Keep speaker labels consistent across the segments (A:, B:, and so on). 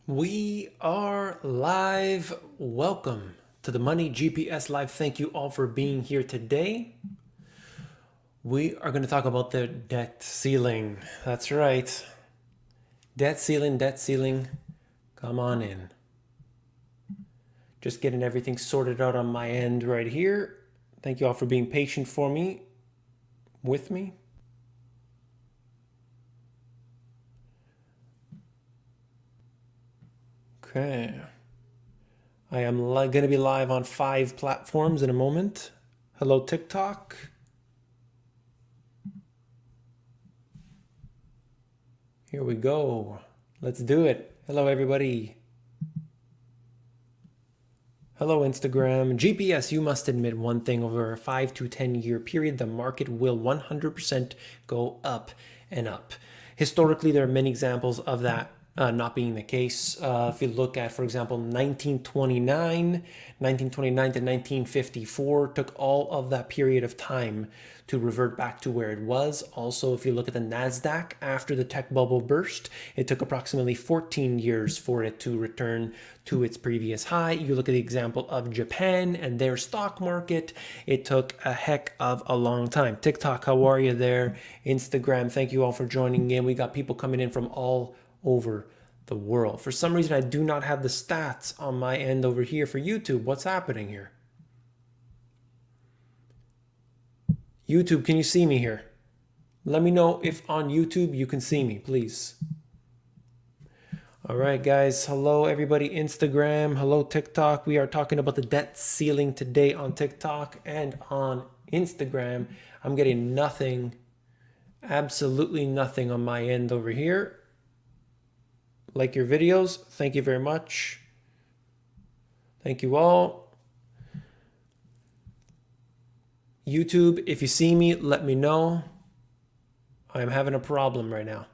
A: We are live. Welcome to the Money GPS Live. Thank you all for being here today. We are going to talk about the debt ceiling. That's right. Debt ceiling, debt ceiling. Come on in. Just getting everything sorted out on my end right here. Thank you all for being patient for me, with me. Okay. I am going to be live on 5 platforms in a moment. Hello, TikTok. Here we go. Let's do it. Hello, everybody. Hello, Instagram. GPS, you must admit one thing. Over a 5 to 10 year period, the market will 100% go up and up. Historically, there are many examples of that not being the case. If you look at, for example, 1929 to 1954, took all of that period of time to revert back to where it was. Also, if you look at the NASDAQ after the tech bubble burst, it took approximately 14 years for it to return to its previous high. You look at the example of Japan and their stock market, it took a heck of a long time. TikTok, how are you there? Instagram, thank you all for joining in. We got people coming in from all over the world. For some reason, I do not have the stats on my end over here for YouTube. What's happening here? YouTube, can you see me here? Let me know if on YouTube you can see me, please. All right, guys. Hello, everybody. Instagram. Hello, TikTok. We are talking about the debt ceiling today on TikTok and on Instagram. I'm getting nothing, absolutely nothing on my end over here. Like your videos. Thank you very much. Thank you all. YouTube, if you see me, let me know. I'm having a problem right now.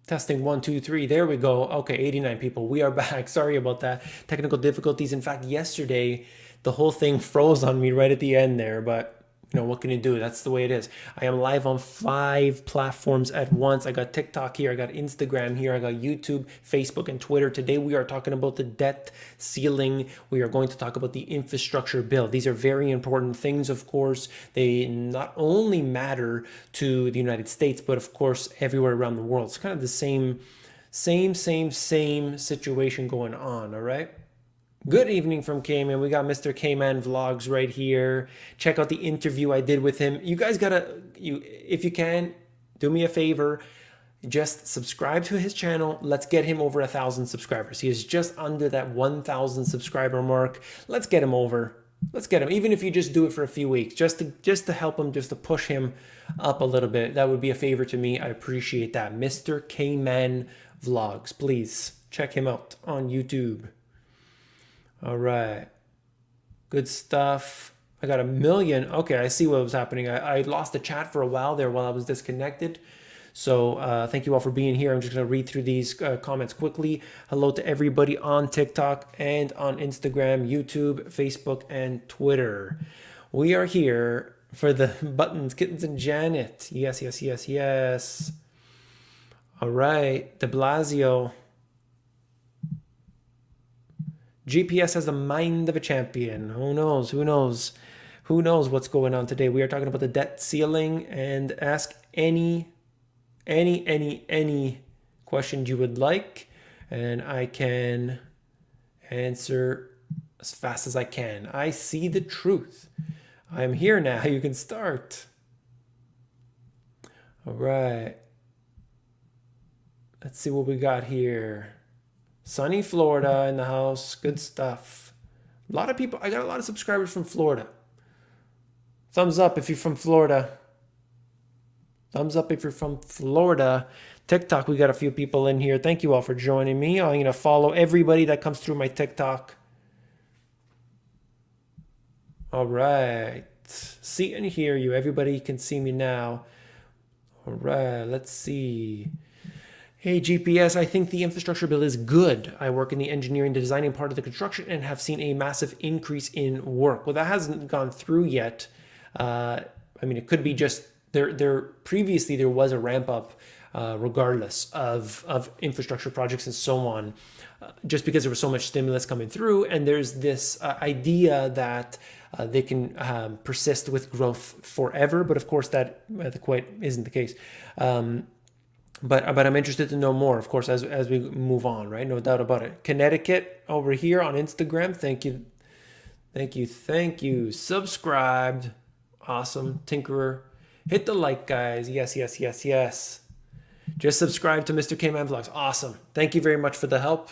A: Testing 1, 2, 3. There we go. Okay, 89 people. We are back. Sorry about that. Technical difficulties. In fact, yesterday, the whole thing froze on me right at the end there, but you know, what can you do? That's the way it is. I am live on 5 platforms at once. I got TikTok here, I got Instagram here, I got YouTube, Facebook, and Twitter. Today we are talking about the debt ceiling. We are going to talk about the infrastructure bill. These are very important things, of course. They not only matter to the United States, but of course everywhere around the world. It's kind of the same situation going on, all right? Good evening from Cayman. We got Mr. Cayman Vlogs right here. Check out the interview I did with him. You guys gotta, if you can, do me a favor. Just subscribe to his channel. Let's get him over 1,000 subscribers. He is just under that 1,000 subscriber mark. Let's get him over. Let's get him, even if you just do it for a few weeks, just to help him, just to push him up a little bit. That would be a favor to me. I appreciate that. Mr. Cayman Vlogs. Please check him out on YouTube. All right. Good stuff. I got 1 million. Okay, I see what was happening. I lost the chat for a while there while I was disconnected. So thank you all for being here. I'm just going to read through these comments quickly. Hello to everybody on TikTok and on Instagram, YouTube, Facebook, and Twitter. We are here for the buttons, Kittens, and Janet. Yes, yes, yes, yes. All right. De Blasio. GPS has the mind of a champion. Who knows? Who knows? Who knows what's going on today? We are talking about the debt ceiling, and ask any question you would like, and I can answer as fast as I can. I see the truth. I'm here now. You can start. All right. Let's see what we got here. Sunny Florida in the house. Good stuff. A lot of people. I got a lot of subscribers from Florida. Thumbs up if you're from Florida. Thumbs up if you're from Florida. TikTok, we got a few people in here. Thank you all for joining me. I'm going to follow everybody that comes through my TikTok. All right. See and hear you. Everybody can see me now. All right. Let's see. Hey GPS, I think the infrastructure bill is good. I work in the engineering, the designing part of the construction, and have seen a massive increase in work. Well, that hasn't gone through yet. I mean, it could be just there. Previously, there was a ramp up, regardless of infrastructure projects and so on, just because there was so much stimulus coming through, and there's this idea that they can persist with growth forever. But of course, that quite isn't the case. But I'm interested to know more, of course, as we move on, right? No doubt about it. Connecticut over here on Instagram. Thank you. Thank you. Thank you. Subscribed. Awesome. Tinkerer. Hit the like, guys. Yes, yes, yes, yes. Just subscribe to Mr. K-Man Vlogs. Awesome. Thank you very much for the help.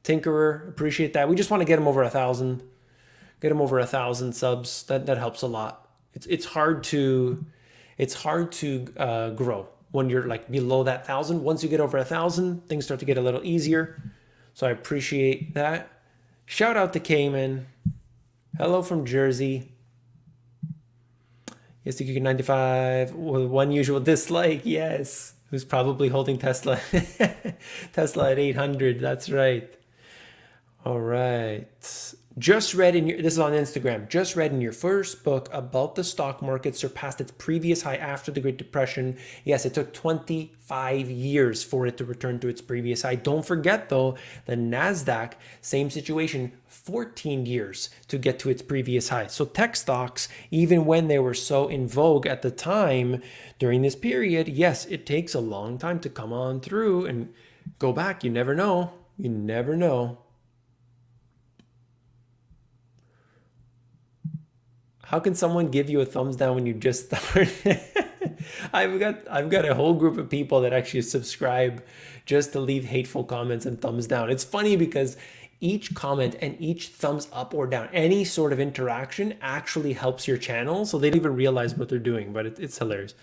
A: Tinkerer. Appreciate that. We just want to get him over 1,000. Get him over 1,000 subs. That helps a lot. It's hard to grow when you're like below that 1,000. Once you get over 1,000, things start to get a little easier. So I appreciate that. Shout out to Cayman. Hello from Jersey. Yes, TQ 95 with one usual dislike. Yes, who's probably holding Tesla. Tesla at 800. That's right. All right. Just read in your, this is on Instagram, just read in your first book about the stock market surpassed its previous high after the Great Depression. Yes, it took 25 years for it to return to its previous high. Don't forget though, the NASDAQ, same situation, 14 years to get to its previous high. So tech stocks, even when they were so in vogue at the time during this period, yes, it takes a long time to come on through and go back. You never know. You never know. How can someone give you a thumbs down when you just start? I've got a whole group of people that actually subscribe just to leave hateful comments and thumbs down. It's funny because each comment and each thumbs up or down, any sort of interaction actually helps your channel. So they don't even realize what they're doing, but it's hilarious.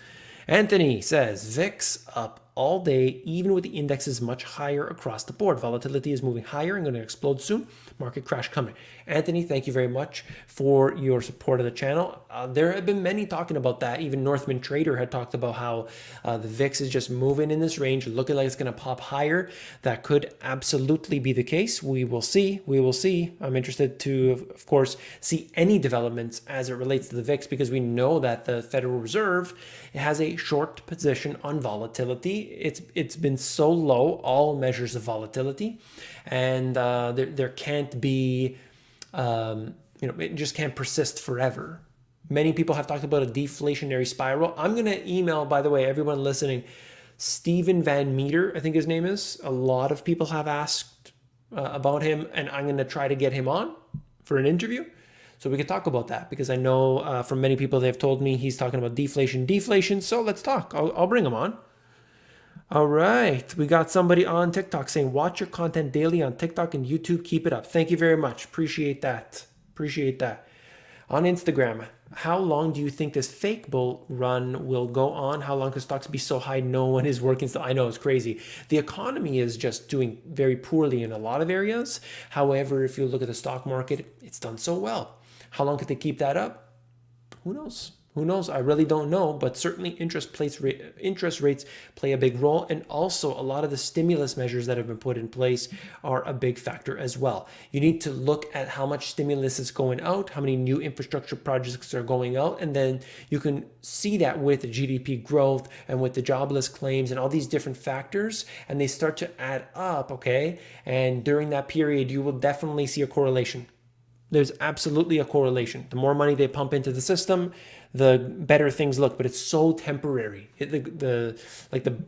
A: Anthony says, VIX up all day, even with the indexes much higher across the board. Volatility is moving higher and going to explode soon. Market crash coming. Anthony, thank you very much for your support of the channel. There have been many talking about that. Even Northman Trader had talked about how the VIX is just moving in this range, looking like it's going to pop higher. That could absolutely be the case. We will see. We will see. I'm interested to, of course, see any developments as it relates to the VIX because we know that the Federal Reserve has a short position on volatility. It's been so low, all measures of volatility, and there can't be, it just can't persist forever. Many people have talked about a deflationary spiral. I'm going to email, by the way, everyone listening, Stephen Van Meter, I think his name is. A lot of people have asked about him, and I'm going to try to get him on for an interview so we can talk about that, because I know from many people they've told me he's talking about deflation. So let's talk. I'll bring him on. All right. We got somebody on TikTok saying, watch your content daily on TikTok and YouTube. Keep it up. Thank you very much. Appreciate that. Appreciate that. On Instagram, how long do you think this fake bull run will go on? How long could stocks be so high no one is working still? I know, it's crazy. The economy is just doing very poorly in a lot of areas. However, if you look at the stock market, it's done so well. How long could they keep that up? Who knows? Who knows? I really don't know, but certainly interest rates play a big role. And also a lot of the stimulus measures that have been put in place are a big factor as well. You need to look at how much stimulus is going out, how many new infrastructure projects are going out, and then you can see that with the GDP growth and with the jobless claims and all these different factors, and they start to add up, okay? And during that period, you will definitely see a correlation. There's absolutely a correlation. The more money they pump into the system, the better things look, but it's so temporary. The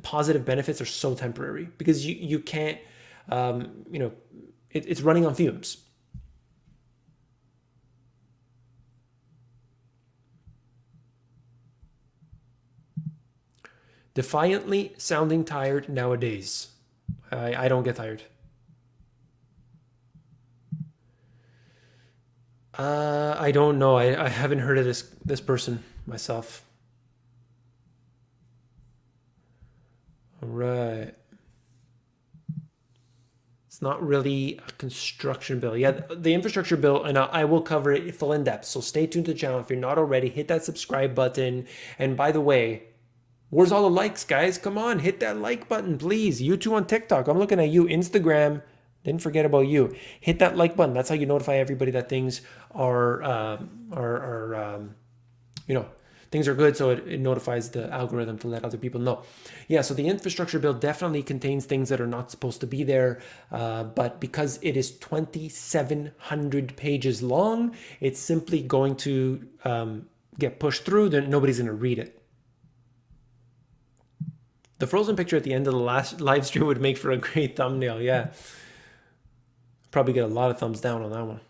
A: positive benefits are so temporary because you can't, it's running on fumes. Defiantly sounding tired nowadays. I don't get tired. I don't know. I haven't heard of this person myself. All right. It's not really a construction bill. Yeah, the infrastructure bill, and I will cover it full in depth. So stay tuned to the channel. If you're not already, hit that subscribe button. And by the way, Where's all the likes, guys? Come on, hit that like button, please. You too on TikTok. I'm looking at you. Instagram. Didn't forget about you. Hit that like button. That's how you notify everybody that things are you know, things are good. So it notifies the algorithm to let other people know. Yeah. So the infrastructure bill definitely contains things that are not supposed to be there. But because it is 2,700 pages long, it's simply going to get pushed through. Then nobody's going to read it. The frozen picture at the end of the last live stream would make for a great thumbnail. Yeah. Probably get a lot of thumbs down on that one.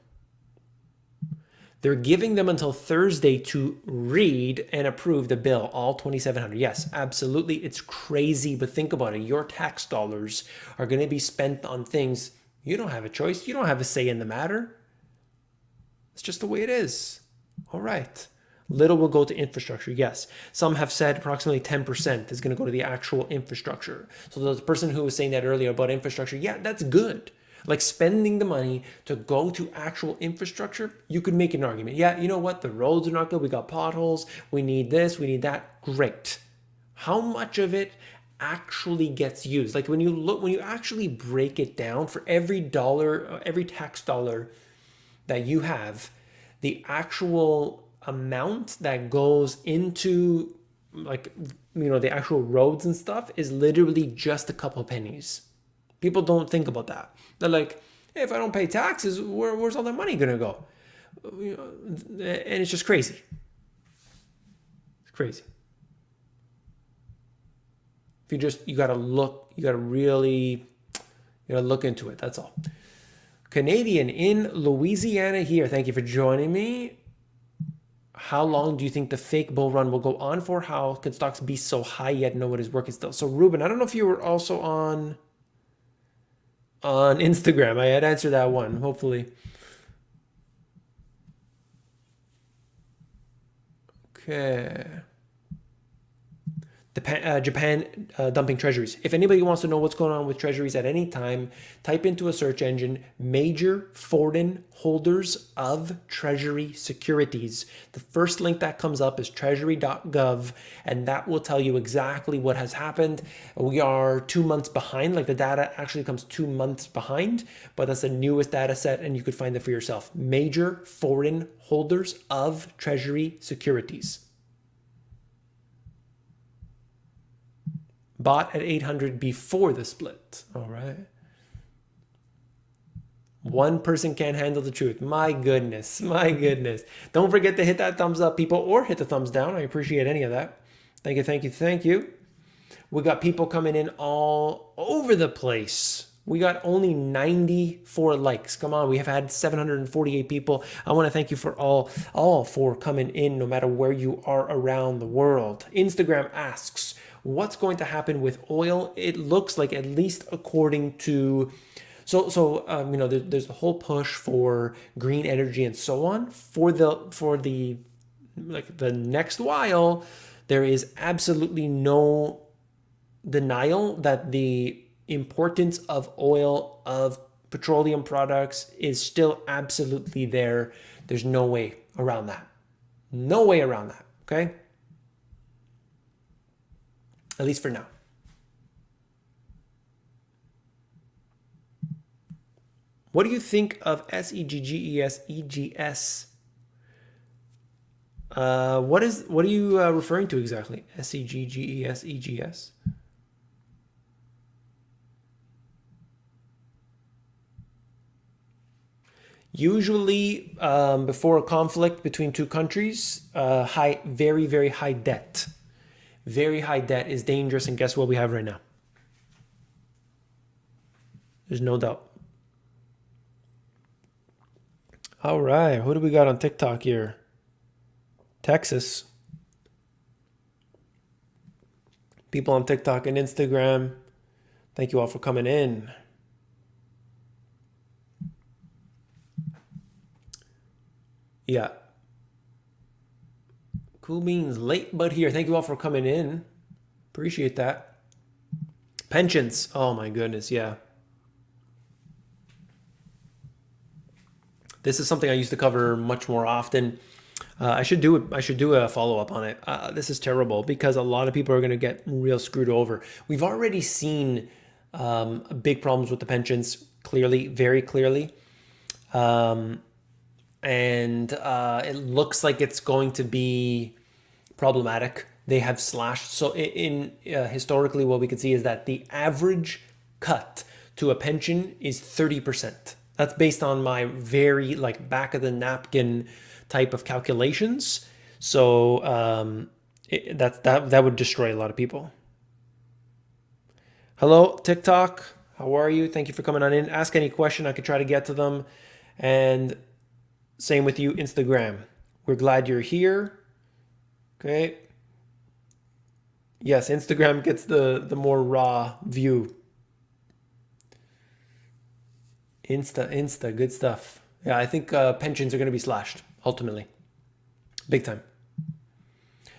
A: They're giving them until Thursday to read and approve the bill, all 2,700. Yes, absolutely. It's crazy, but think about it. Your tax dollars are going to be spent on things you don't have a choice. You don't have a say in the matter. It's just the way it is. All right. Little will go to infrastructure. Yes. Some have said approximately 10% is going to go to the actual infrastructure. So the person who was saying that earlier about infrastructure, yeah, that's good. Like spending the money to go to actual infrastructure, you could make an argument. Yeah, you know what? The roads are not good. We got potholes. We need this. We need that. Great. How much of it actually gets used? Like when you actually break it down, for every dollar, every tax dollar that you have, the actual amount that goes into, like, the actual roads and stuff is literally just a couple pennies. People don't think about that. They're like, hey, if I don't pay taxes, where's all that money gonna go? And it's just crazy. It's crazy. If you gotta look into it. That's all. Canadian in Louisiana here. Thank you for joining me. How long do you think the fake bull run will go on for? How can stocks be so high yet know it is working still? So Ruben, I don't know if you were also on Instagram. I had answered that one, hopefully. Okay. Japan dumping treasuries. If anybody wants to know what's going on with treasuries at any time, type into a search engine, major foreign holders of treasury securities. The first link that comes up is treasury.gov, and that will tell you exactly what has happened. We are 2 months behind, like the data actually comes 2 months behind, but that's the newest data set, and you could find it for yourself. Major foreign holders of treasury securities. Bought at 800 before the split. All right. One person can't handle the truth. My goodness. My goodness. Don't forget to hit that thumbs up, people, or hit the thumbs down. I appreciate any of that. Thank you, thank you, thank you. We got people coming in all over the place. We got only 94 likes. Come on, we have had 748 people. I want to thank you for all for coming in, no matter where you are around the world. Instagram asks, what's going to happen with oil? It looks like, at least according to, there's the whole push for green energy and so on. For the next while, there is absolutely no denial that the importance of oil, of petroleum products, is still absolutely there. There's no way around that. No way around that. Okay. At least for now. What do you think of SEGGES, EGS? What are you referring to exactly? SEGGES, EGS? Usually, before a conflict between two countries, very, very high debt. Very high debt is dangerous, and guess what we have right now? There's no doubt. All right, who do we got on TikTok here? Texas. People on TikTok and Instagram, thank you all for coming in. Yeah. Cool beans, late but here. Thank you all for coming in. Appreciate that. Pensions. Oh my goodness, yeah. This is something I used to cover much more often. I should do a follow up on it. This is terrible because a lot of people are going to get real screwed over. We've already seen big problems with the pensions, clearly, very clearly, and it looks like it's going to be problematic. They have slashed. So in historically, what we can see is that the average cut to a pension is 30%. That's based on my very like back of the napkin type of calculations. So that would destroy a lot of people. Hello, TikTok. How are you? Thank you for coming on in. Ask any question. I could try to get to them. And same with you, Instagram. We're glad you're here. Okay. Yes, Instagram gets the more raw view. Insta, good stuff. Yeah, I think pensions are going to be slashed ultimately, big time.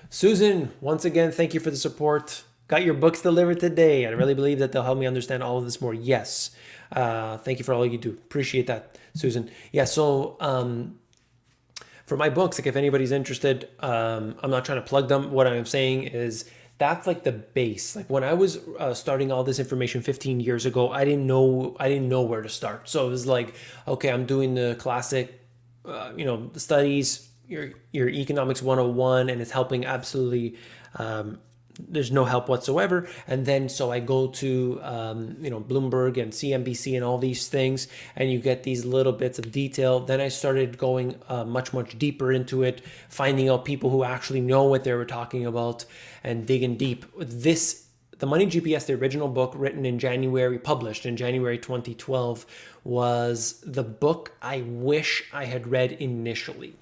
A: Susan, once again, thank you for the support. Got your books delivered today. I really believe that they'll help me understand all of this more. Yes. Thank you for all you do. Appreciate that, Susan. Yeah, so for my books, like if anybody's interested, I'm not trying to plug them. What I'm saying is that's like the base. Like when I was starting all this information 15 years ago, I didn't know where to start. So it was like, okay, I'm doing the classic, the studies, your economics 101, and it's helping absolutely. There's no help whatsoever. And then so I go to Bloomberg and CNBC and all these things, and you get these little bits of detail. Then I started going much deeper into it, finding out people who actually know what they were talking about and digging deep. The Money GPS, the original book written in January, published in January 2012, was the book I wish I had read initially.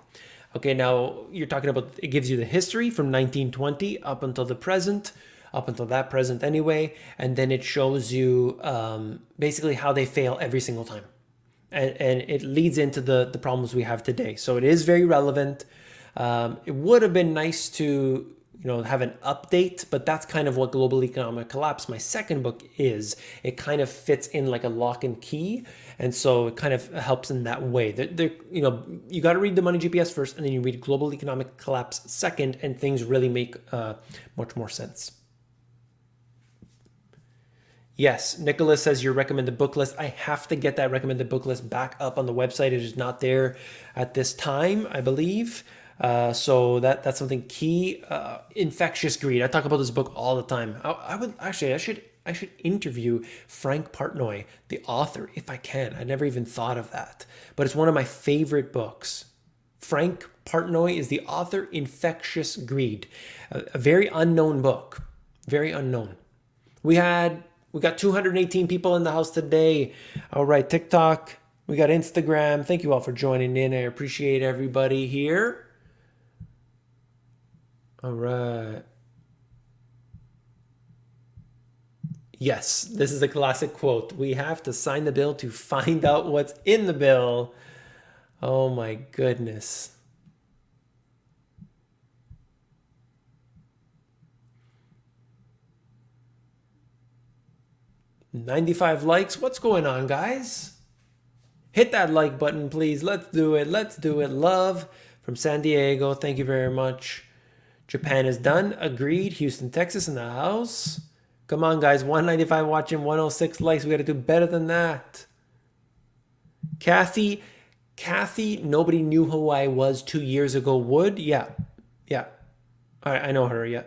A: Okay, now you're talking about, it gives you the history from 1920 up until the present, up until that present anyway, and then it shows you basically how they fail every single time. And it leads into the problems we have today. So it is very relevant. It would have been nice to have an update, but that's kind of what Global Economic Collapse, my second book, is. It kind of fits in like a lock and key, and so it kind of helps in that way. You got to read the Money GPS first, and then you read Global Economic Collapse second, and things really make much more sense. Yes, Nicholas says your recommended book list. I have to get that recommended book list back up on the website. It is not there at this time, I believe. So that's something key. Infectious Greed. I talk about this book all the time. I should interview Frank Partnoy, the author, if I can. I never even thought of that, but it's one of my favorite books. Frank Partnoy is the author. Infectious Greed, a very unknown book, very unknown. We got 218 people in the house today. All right, TikTok. We got Instagram. Thank you all for joining in. I appreciate everybody here. All right. Yes, this is a classic quote. We have to sign the bill to find out what's in the bill. Oh my goodness. $95 likes. What's going on, guys? Hit that like button, please. Let's do it. Let's do it. Love from San Diego. Thank you very much. Japan is done. Agreed. Houston, Texas in the house. Come on, guys. 195 watching, 106 likes. We got to do better than that. Kathy, nobody knew who I was 2 years ago. Would? Yeah. All right, I know her. Yeah.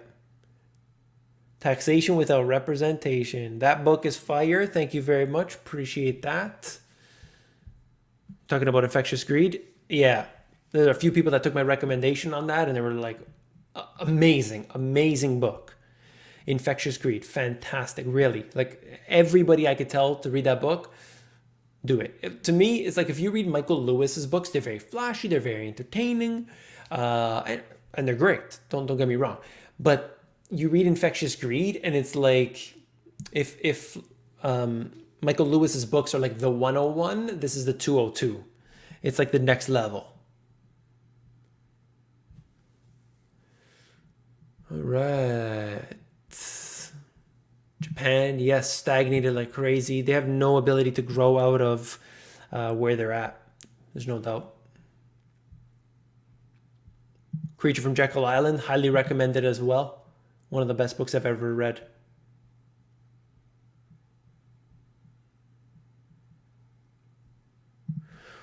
A: Taxation Without Representation. That book is fire. Thank you very much. Appreciate that. Talking about Infectious Greed. Yeah. There are a few people that took my recommendation on that, and they were like, amazing book. Infectious Greed, fantastic, really. Like everybody I could tell to read that book, do it. To me, it's like if you read Michael Lewis's books, they're very flashy, they're very entertaining, and they're great. Don't get me wrong, but you read Infectious Greed, and it's like if Michael Lewis's books are like the 101, this is the 202. It's like the next level. All right. Japan, yes, stagnated like crazy. They have no ability to grow out of where they're at. There's no doubt. Creature from Jekyll Island, highly recommended as well. One of the best books I've ever read.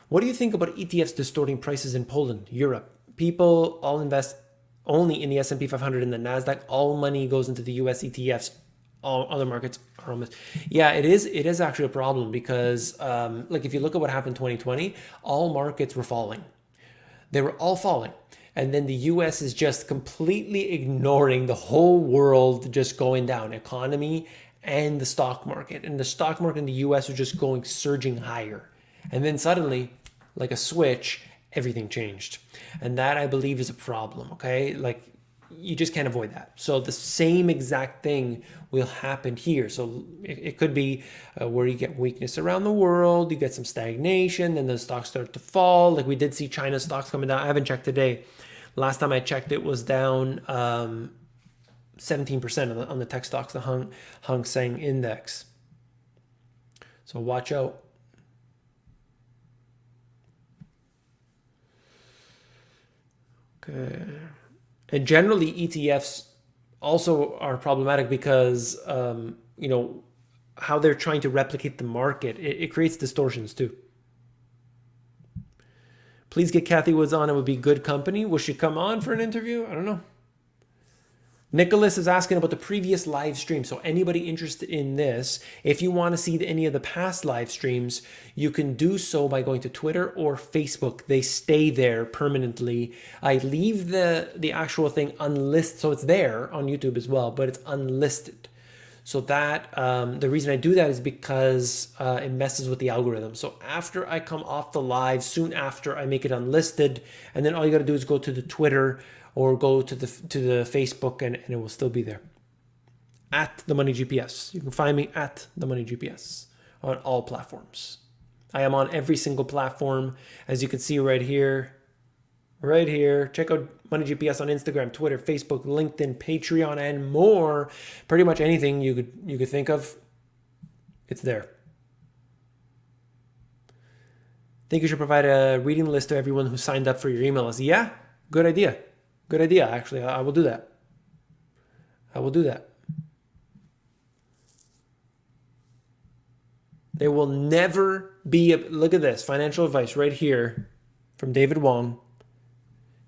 A: What do you think about ETFs distorting prices in Poland, Europe? People all invest only in the S&P 500 and the Nasdaq. All money goes into the US ETFs. All other markets are almost. Yeah, it is. It is actually a problem because, like, if you look at what happened in 2020, all markets were falling. They were all falling. And then the US is just completely ignoring the whole world just going down, economy and the stock market. And the stock market in the US was just going surging higher. And then suddenly, like a switch, everything changed. And that, I believe, is a problem, okay? Like, you just can't avoid that. So the same exact thing will happen here. So it could be where you get weakness around the world, you get some stagnation, then the stocks start to fall. Like we did see China stocks coming down. I haven't checked today. Last time I checked, it was down 17% on the tech stocks, the Hang Seng Index. So watch out. Okay. And generally, ETFs also are problematic because, how they're trying to replicate the market. It creates distortions too. Please get Kathy Woods on. It would be good company. Will she come on for an interview? I don't know. Nicholas is asking about the previous live stream. So anybody interested in this, if you want to see any of the past live streams, you can do so by going to Twitter or Facebook. They stay there permanently. I leave the actual thing unlisted. So it's there on YouTube as well, but it's unlisted. So that the reason I do that is because it messes with the algorithm. So after I come off the live, soon after I make it unlisted, and then all you got to do is go to the Twitter or go to the Facebook, and it will still be there. At The Money GPS. You can find me at The Money GPS on all platforms. I am on every single platform, as you can see right here. Right here. Check out Money GPS on Instagram, Twitter, Facebook, LinkedIn, Patreon, and more. Pretty much anything you could think of, it's there. Think you should provide a reading list to everyone who signed up for your email list. Yeah, good idea. Good idea, actually. I will do that. I will do that. There will never be look at this, financial advice right here from David Wong.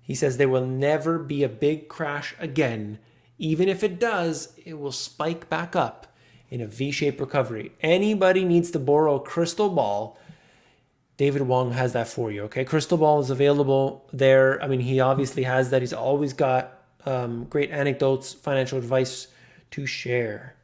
A: He says there will never be a big crash again. Even if it does, it will spike back up in a V-shaped recovery. Anybody needs to borrow a crystal ball, David Wong has that for you, okay? Crystal ball is available there. I mean, he obviously has that. He's always got great anecdotes, financial advice to share.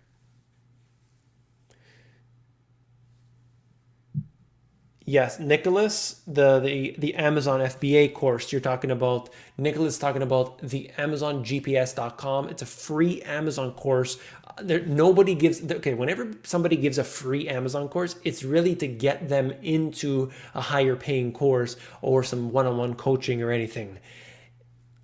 A: Yes, Nicholas, the Amazon FBA course you're talking about. Nicholas talking about the AmazonGPS.com. It's a free Amazon course. Nobody gives, okay, whenever somebody gives a free Amazon course, it's really to get them into a higher paying course or some one-on-one coaching or anything.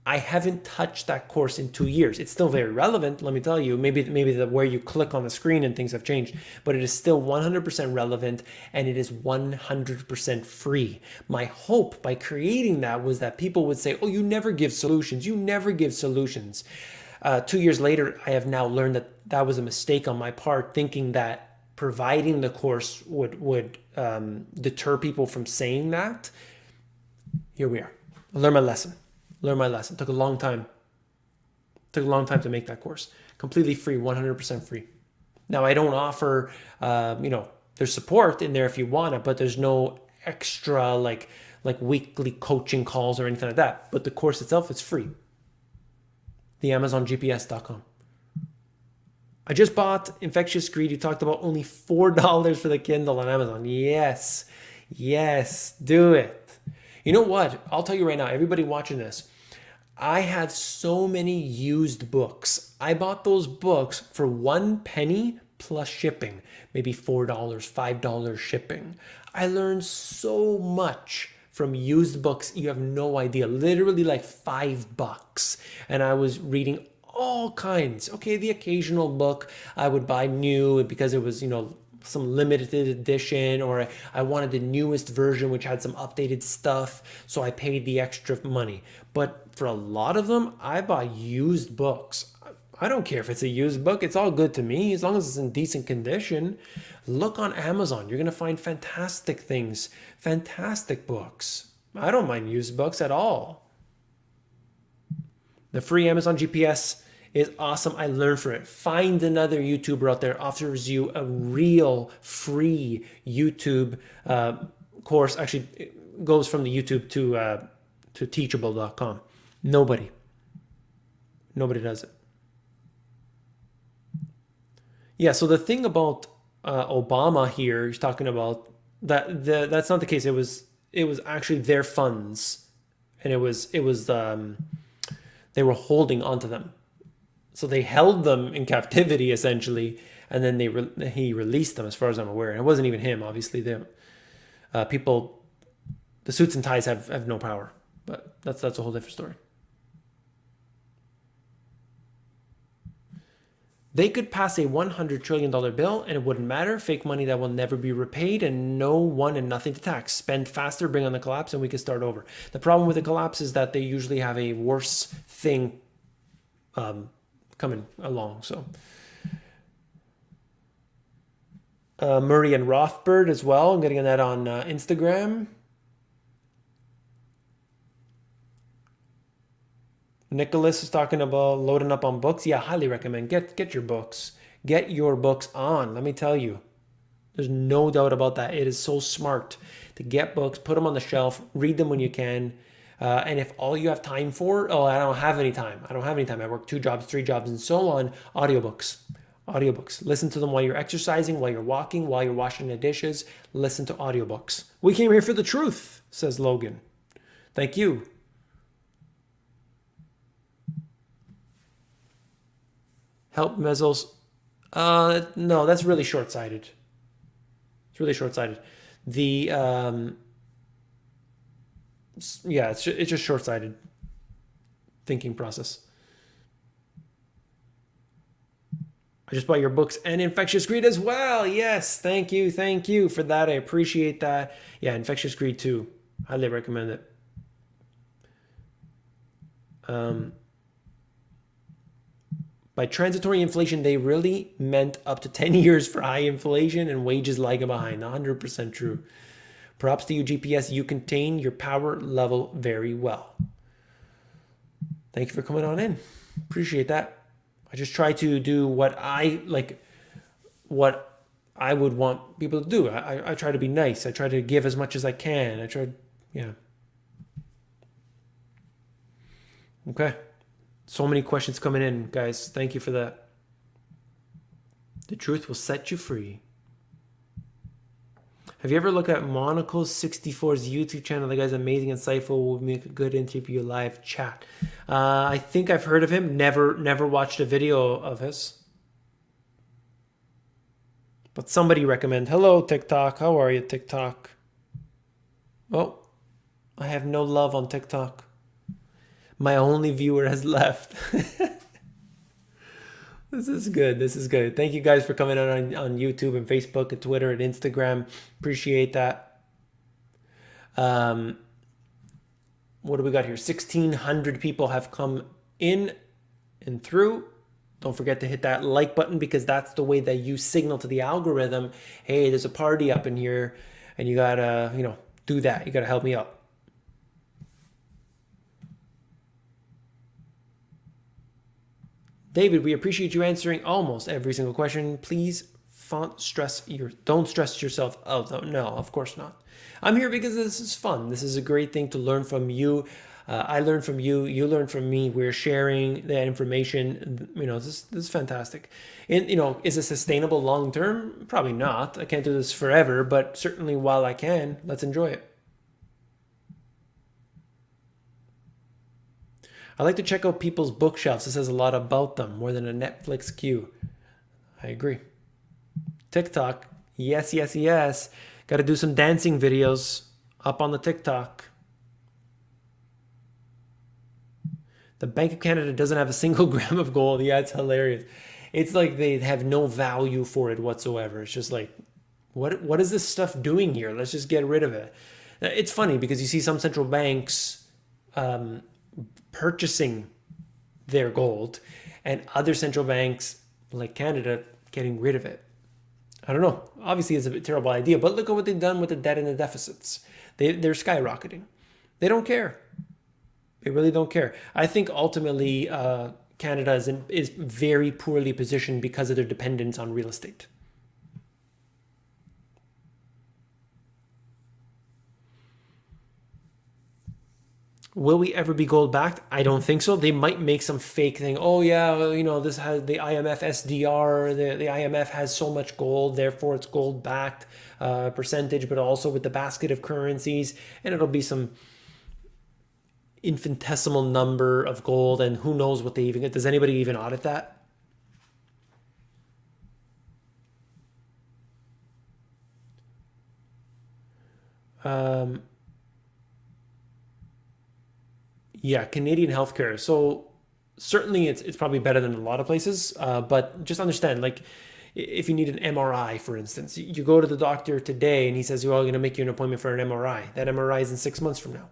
A: I haven't touched that course in 2 years. It's still very relevant, let me tell you. Maybe where you click on the screen and things have changed, but it is still 100% relevant, and it is 100% free. My hope by creating that was that people would say, oh, you never give solutions. You never give solutions. 2 years later, I have now learned that that was a mistake on my part, thinking that providing the course would deter people from saying that. Here we are. I learned my lesson. It took a long time. To make that course. Completely free, 100% free. Now, I don't offer, there's support in there if you want it, but there's no extra like weekly coaching calls or anything like that. But the course itself is free. The AmazonGPS.com. I just bought Infectious Greed. You talked about only $4 for the Kindle on Amazon. Yes, do it. You know what? I'll tell you right now, everybody watching this, I have so many used books. I bought those books for 1 penny plus shipping, maybe $4, $5 shipping. I learned so much from used books. You have no idea, literally like $5. And I was reading all kinds. Okay, the occasional book I would buy new because it was, some limited edition, or I wanted the newest version which had some updated stuff, so I paid the extra money. But for a lot of them, I buy used books. I don't care if it's a used book, it's all good to me as long as it's in decent condition. Look on Amazon, you're gonna find fantastic things, fantastic books. I don't mind used books at all. The free Amazon GPS is awesome. I learned from it. Find another YouTuber out there offers you a real free YouTube course. Actually, it goes from the YouTube to teachable.com. Nobody does it. Yeah. So the thing about Obama here, he's talking about that's not the case. It was actually their funds, and it was they were holding onto them. So they held them in captivity essentially, and then he released them, as far as I'm aware. And it wasn't even him, obviously. The suits and ties have no power, but that's a whole different story. They could pass a $100 trillion bill and it wouldn't matter. Fake money that will never be repaid and no one and nothing to tax. Spend faster, bring on the collapse, and we can start over. The problem with the collapse is that they usually have a worse thing coming along. So Murray and Rothbard as well. I'm getting that on Instagram. Nicholas is talking about loading up on books. Yeah, highly recommend. Get your books. Get your books on. Let me tell you. There's no doubt about that. It is so smart to get books, put them on the shelf, read them when you can. And if all you have time for, I don't have any time. I work 2 jobs, 3 jobs, and so on. Audiobooks. Listen to them while you're exercising, while you're walking, while you're washing the dishes. Listen to audiobooks. We came here for the truth, says Logan. Thank you. Help measles. No, that's really short-sighted. It's really short-sighted. It's just short-sighted thinking process. I just bought your books and Infectious Greed as well. Yes, thank you for that. I appreciate that. Yeah, Infectious Greed too. Highly recommend it. By transitory inflation, they really meant up to 10 years for high inflation and wages lagging behind. 100% true. Props to you, GPS. You contain your power level very well. Thank you for coming on in. Appreciate that. I just try to do what I would want people to do. I try to be nice. I try to give as much as I can. Okay. So many questions coming in, guys. Thank you for that. The truth will set you free. Have you ever looked at Monaco64's YouTube channel? The guy's amazing, insightful, will make a good interview live chat. I think I've heard of him. Never watched a video of his. But somebody recommend. Hello, TikTok. How are you, TikTok? Oh, I have no love on TikTok. My only viewer has left. This is good. Thank you guys for coming on YouTube and Facebook and Twitter and Instagram. Appreciate that. What do we got here? 1,600 people have come in and through. Don't forget to hit that like button because that's the way that you signal to the algorithm, hey, there's a party up in here, and you gotta, do that. You gotta help me out. David, we appreciate you answering almost every single question. Please don't stress yourself out. No, of course not. I'm here because this is fun. This is a great thing to learn from you. I learn from you. You learn from me. We're sharing that information. This is fantastic. And, is it sustainable long term? Probably not. I can't do this forever, but certainly while I can, let's enjoy it. I like to check out people's bookshelves. It says a lot about them, more than a Netflix queue. I agree. TikTok. Yes. Got to do some dancing videos up on the TikTok. The Bank of Canada doesn't have a single gram of gold. Yeah, it's hilarious. It's like they have no value for it whatsoever. It's just like What is this stuff doing here? Let's just get rid of it. It's funny because you see some central banks purchasing their gold and other central banks like Canada getting rid of it. I don't know. Obviously, it's a terrible idea, but look at what they've done with the debt and the deficits. They're skyrocketing. They don't care. They really don't care. I think ultimately Canada is very poorly positioned because of their dependence on real estate. Will we ever be gold backed? I don't think so. They might make some fake thing. Oh yeah, well, this has the IMF SDR. The IMF has so much gold, therefore it's gold backed percentage, but also with the basket of currencies, and it'll be some infinitesimal number of gold, and who knows what they even get. Does anybody even audit that? Um, Yeah, Canadian healthcare. So certainly it's probably better than a lot of places, but just understand, like, if you need an MRI, for instance, you go to the doctor today and he says, well, I'm going to make you an appointment for an MRI. That MRI is in 6 months from now.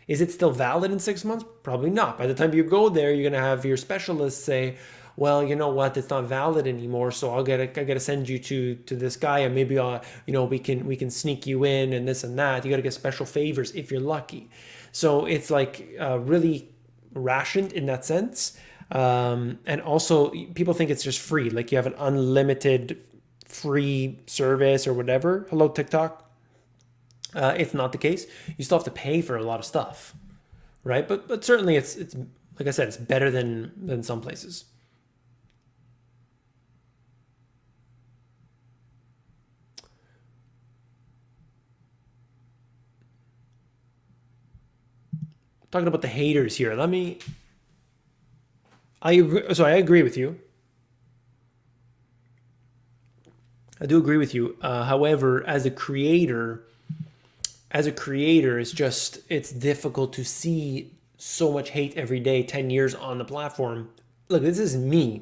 A: Is it still valid in 6 months? Probably not. By the time you go there, you're going to have your specialist say, well, you know what, it's not valid anymore, so I gotta send you to this guy, and maybe we can sneak you in and this and that. You gotta get special favors if you're lucky. So it's like really rationed in that sense. And also, people think it's just free, like you have an unlimited free service or whatever. Hello, TikTok. It's not the case. You still have to pay for a lot of stuff, right? But certainly it's like I said, it's better than some places. Talking about the haters here. I agree. So I agree with you. I do agree with you. However, as a creator, it's difficult to see so much hate every day. 10 years on the platform. Look, this is me.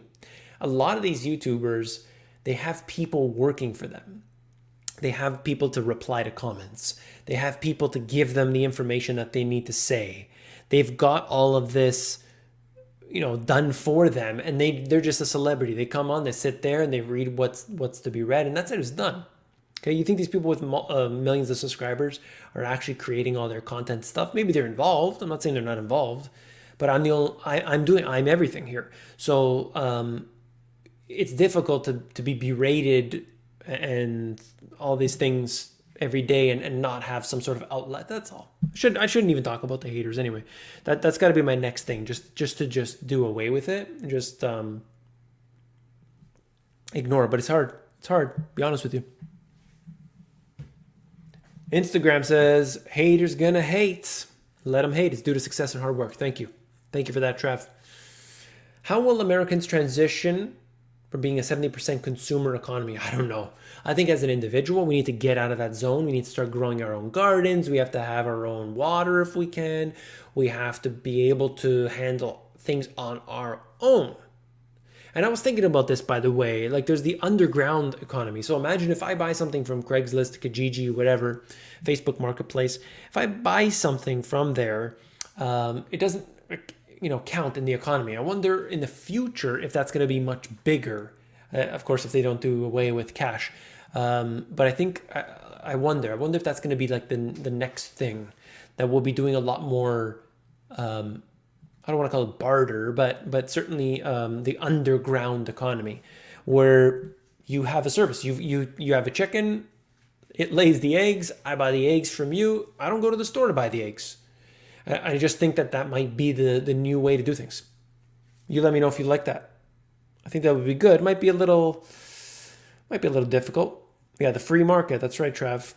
A: A lot of these YouTubers, they have people working for them. They have people to reply to comments. They have people to give them the information that they need to say. They've got all of this, done for them, and they're just a celebrity. They come on, they sit there, and they read what's to be read, and that's it. It's done. Okay, you think these people with millions of subscribers are actually creating all their content stuff? Maybe they're involved. I'm not saying they're not involved, but I'm everything here. So it's difficult to be berated and all these things every day and not have some sort of outlet. That's all. I shouldn't even talk about the haters anyway. That's got to be my next thing. Just do away with it. Just ignore it. But it's hard. It's hard. Be honest with you. Instagram says haters gonna hate. Let them hate. It's due to success and hard work. Thank you. Thank you for that, Trev. How will Americans transition from being a 70% consumer economy? I don't know. I think as an individual, we need to get out of that zone. We need to start growing our own gardens. We have to have our own water if we can. We have to be able to handle things on our own. And I was thinking about this, by the way, like there's the underground economy. So imagine if I buy something from Craigslist, Kijiji, whatever, Facebook Marketplace. If I buy something from there, it doesn't, count in the economy. I wonder in the future if that's going to be much bigger. Of course, if they don't do away with cash. But I think I wonder if that's going to be like the next thing, that we'll be doing a lot more. I don't want to call it barter, but certainly the underground economy, where you have a service. You have a chicken, it lays the eggs. I buy the eggs from you. I don't go to the store to buy the eggs. I just think that might be the new way to do things. You let me know if you like that. I think that would be good. Might be a little difficult. Yeah, the free market. That's right, Trav.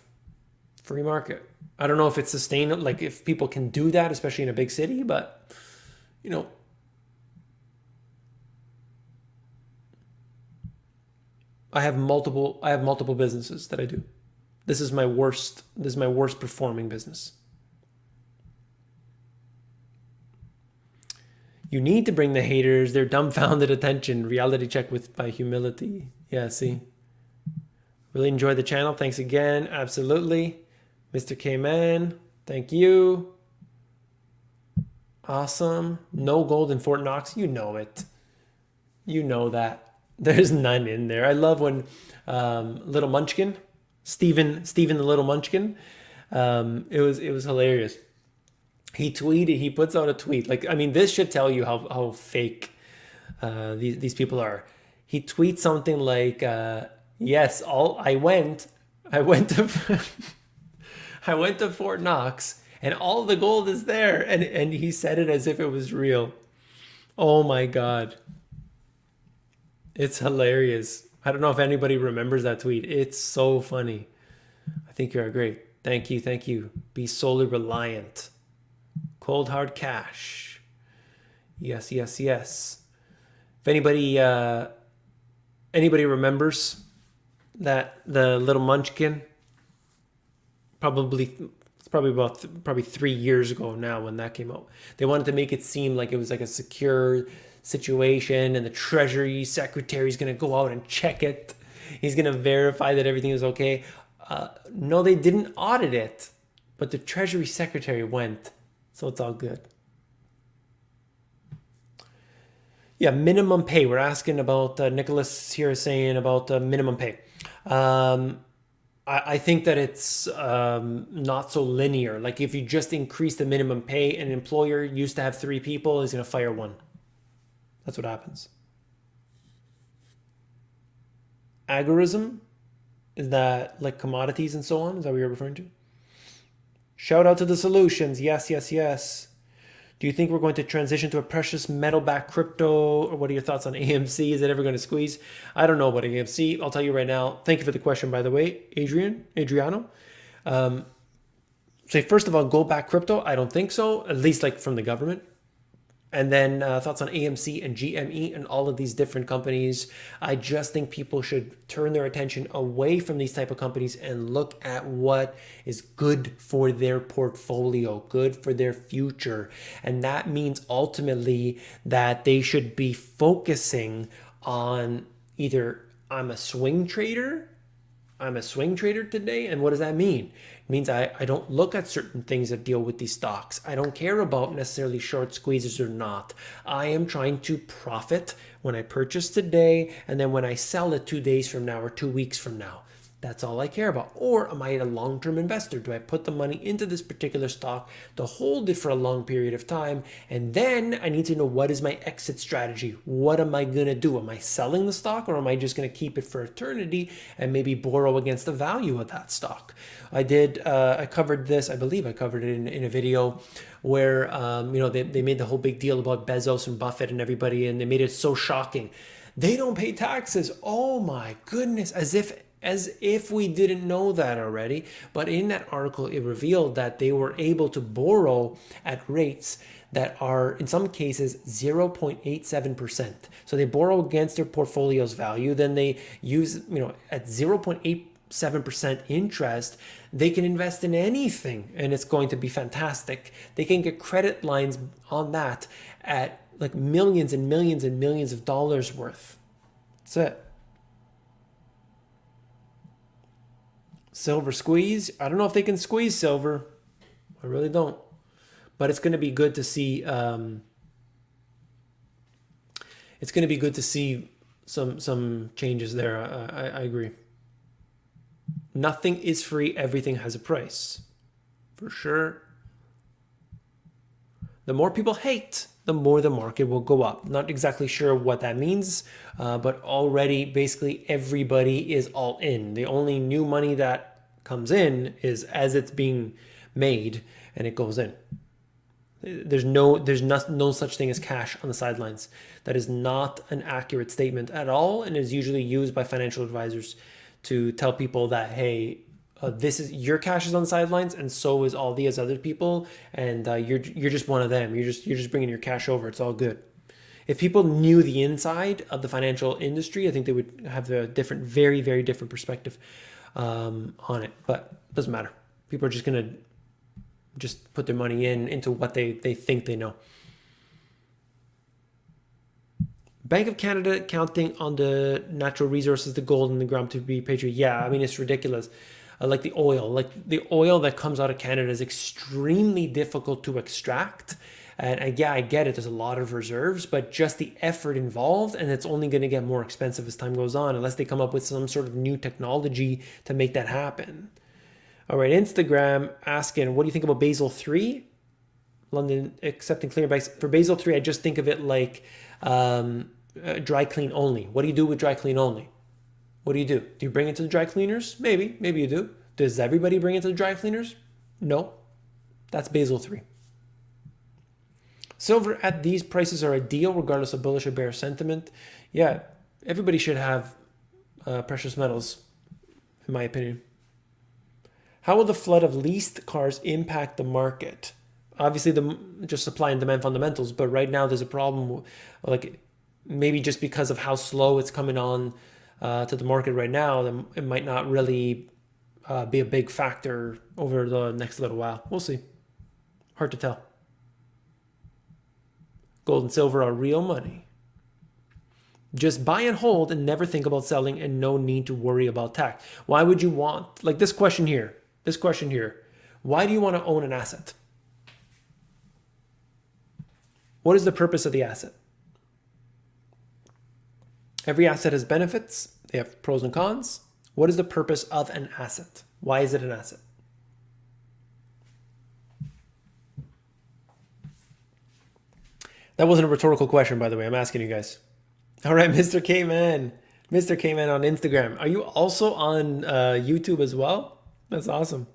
A: Free market. I don't know if it's sustainable, like if people can do that, especially in a big city, but you know, I have multiple businesses that I do. This is my worst performing business. You need to bring the haters their dumbfounded attention. Reality check with by humility. Yeah, see. Really enjoyed the channel. Thanks again. Absolutely. Mr. K-Man, thank you. Awesome. No gold in Fort Knox. You know it. You know that. There's none in there. I love when Little Munchkin, Steven the Little Munchkin, it was hilarious. He puts out a tweet. Like, I mean, this should tell you how fake these people are. He tweets something like, yes, I went to I went to Fort Knox and all the gold is there. And he said it as if it was real. Oh my God. It's hilarious. I don't know if anybody remembers that tweet. It's so funny. I think you're great. Thank you. Thank you. Be solely reliant. Cold hard cash. Yes, yes, yes. If anybody remembers that the Little Munchkin, it's probably 3 years ago now when that came out. They wanted to make it seem like it was like a secure situation and the Treasury Secretary is going to go out and check it. He's going to verify that everything is okay. No, they didn't audit it, but the Treasury Secretary went, so it's all good. Yeah, minimum pay. We're asking about Nicholas here saying about minimum pay. I think that it's not so linear. Like if you just increase the minimum pay, an employer used to have 3 people is going to fire 1. That's what happens. Agorism, is that like commodities and so on? Is that what you're referring to? Shout out to the solutions. Yes, yes, yes. Do you think we're going to transition to a precious metal-backed crypto? Or what are your thoughts on AMC? Is it ever going to squeeze? I don't know about AMC. I'll tell you right now. Thank you for the question, by the way, Adriano. So first of all, gold-backed crypto? I don't think so, at least like from the government. And then thoughts on AMC and GME and all of these different companies. I just think people should turn their attention away from these type of companies and look at what is good for their portfolio, good for their future. And that means ultimately that they should be focusing on either I'm a swing trader today. And what does that mean? It means I don't look at certain things that deal with these stocks. I don't care about necessarily short squeezes or not. I am trying to profit when I purchase today and then when I sell it 2 days from now or 2 weeks from now. That's all I care about. Or am I a long-term investor? Do I put the money into this particular stock to hold it for a long period of time? And then I need to know, what is my exit strategy? What am I going to do? Am I selling the stock or am I just going to keep it for eternity and maybe borrow against the value of that stock? I covered this, I believe I covered it in a video where, they made the whole big deal about Bezos and Buffett and everybody, and they made it so shocking. They don't pay taxes. Oh my goodness, as if we didn't know that already. But in that article, it revealed that they were able to borrow at rates that are, in some cases, 0.87%. So they borrow against their portfolio's value. Then they use, at 0.87% interest, they can invest in anything and it's going to be fantastic. They can get credit lines on that at like millions and millions and millions of dollars worth. That's it. Silver squeeze. I don't know if they can squeeze silver. I really don't. But it's going to be good to see. It's going to be good to see some changes there. I agree. Nothing is free. Everything has a price, for sure. The more people hate, the more the market will go up. Not exactly sure what that means, but already basically everybody is all in. The only new money that comes in is as it's being made and it goes in. There's no such thing as cash on the sidelines. That is not an accurate statement at all, and is usually used by financial advisors to tell people that, hey, this is your cash is on the sidelines, and so is all these other people, and you're just one of them. You're just bringing your cash over. It's all good. If people knew the inside of the financial industry, I think they would have a different, very, very different perspective on it. But it doesn't matter. People are just gonna just put their money into what they think they know. Bank of Canada counting on the natural resources, the gold in the ground to be patriot. Yeah, I mean, it's ridiculous. Like the oil. Like the oil that comes out of Canada is extremely difficult to extract. And yeah, I get it. There's a lot of reserves, but just the effort involved, and it's only going to get more expensive as time goes on, unless they come up with some sort of new technology to make that happen. All right, Instagram asking, what do you think about Basel 3? London accepting clearing banks. For Basel 3, I just think of it like dry clean only. What do you do with dry clean only? What do? Do you bring it to the dry cleaners? Maybe you do. Does everybody bring it to the dry cleaners? No. That's Basel 3. Silver at these prices are ideal regardless of bullish or bear sentiment. Yeah, everybody should have precious metals, in my opinion. How will the flood of leased cars impact the market? Obviously, just supply and demand fundamentals, but right now there's a problem, like maybe just because of how slow it's coming on to the market right now, it might not really be a big factor over the next little while. We'll see. Hard to tell. Gold and silver are real money. Just buy and hold and never think about selling, and no need to worry about tax. Why would you want, like this question here, why do you want to own an asset? What is the purpose of the asset? Every asset has benefits. They have pros and cons. What is the purpose of an asset? Why is it an asset? That wasn't a rhetorical question, by the way. I'm asking you guys. All right, Mr. K-Man. Mr. K-Man on Instagram. Are you also on YouTube as well? That's awesome.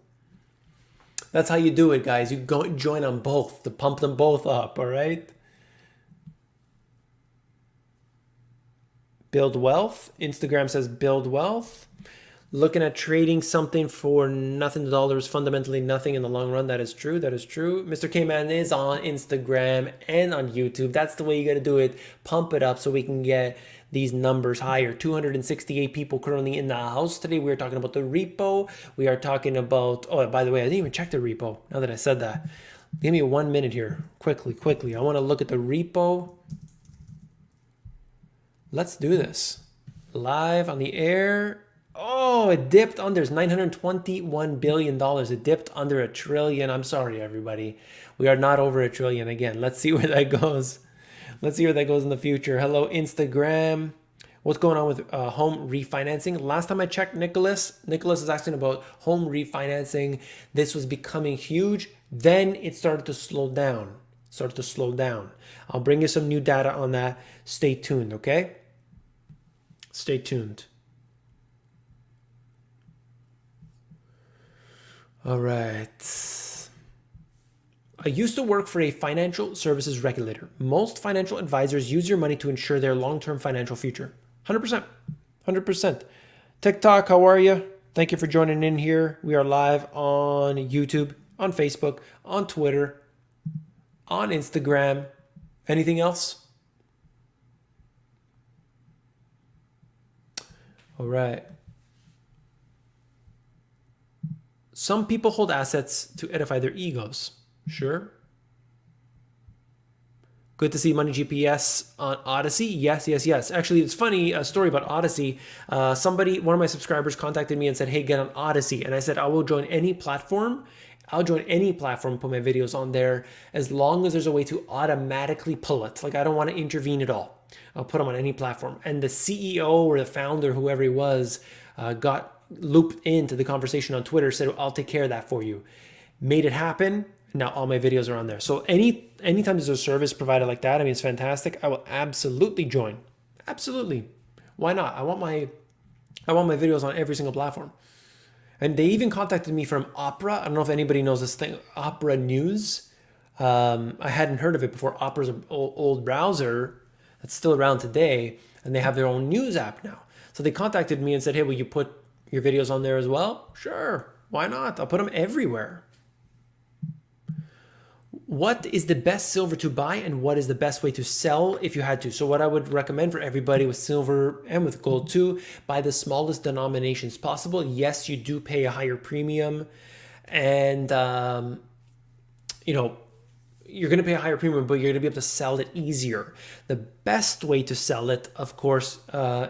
A: That's how you do it, guys. You go join on both to pump them both up, all right? Build wealth. Instagram says build wealth. Looking at trading something for nothing. The dollar is fundamentally nothing in the long run. That is true. That is true. Mr. K-Man is on Instagram and on YouTube. That's the way you got to do it. Pump it up so we can get these numbers higher. 268 people currently in the house today. We are talking about the repo. We are talking about, oh, by the way, I didn't even check the repo now that I said that. Give me 1 minute here. Quickly. I want to look at the repo. Let's do this. Live on the air. Oh, it dipped under. It's $921 billion. It dipped under $1 trillion. I'm sorry, everybody. We are not over $1 trillion again. Let's see where that goes. Let's see where that goes in the future. Hello, Instagram. What's going on with home refinancing? Last time I checked, Nicholas is asking about home refinancing. This was becoming huge. Then it started to slow down. I'll bring you some new data on that. Stay tuned, okay? Stay tuned. All right. I used to work for a financial services regulator. Most financial advisors use your money to ensure their long-term financial future. 100%. 100%. TikTok, how are you? Thank you for joining in here. We are live on YouTube, on Facebook, on Twitter, on Instagram. Anything else? All right. Some people hold assets to edify their egos. Sure. Good to see Money GPS on Odyssey. Yes. Actually, it's funny, a story about Odyssey. One of my subscribers contacted me and said, hey, get on Odyssey. And I said, I will join any platform. Put my videos on there as long as there's a way to automatically pull it. Like, I don't want to intervene at all. I'll put them on any platform. And the CEO or the founder, whoever he was, got looped into the conversation on Twitter, said, I'll take care of that for you. Made it happen. Now all my videos are on there. So anytime there's a service provided like that, I mean, it's fantastic. I will absolutely join. Absolutely. Why not? I want my videos on every single platform. And they even contacted me from Opera. I don't know if anybody knows this thing, Opera News. I hadn't heard of it before. Opera's an old browser that's still around today, and they have their own news app now. So they contacted me and said, hey, will you put your videos on there as well? Sure. Why not? I'll put them everywhere. What is the best silver to buy and what is the best way to sell if you had to? So what I would recommend for everybody with silver and with gold too, buy the smallest denominations possible. Yes, you do pay a higher premium, and you're going to pay a higher premium, but you're going to be able to sell it easier. The best way to sell it, of course,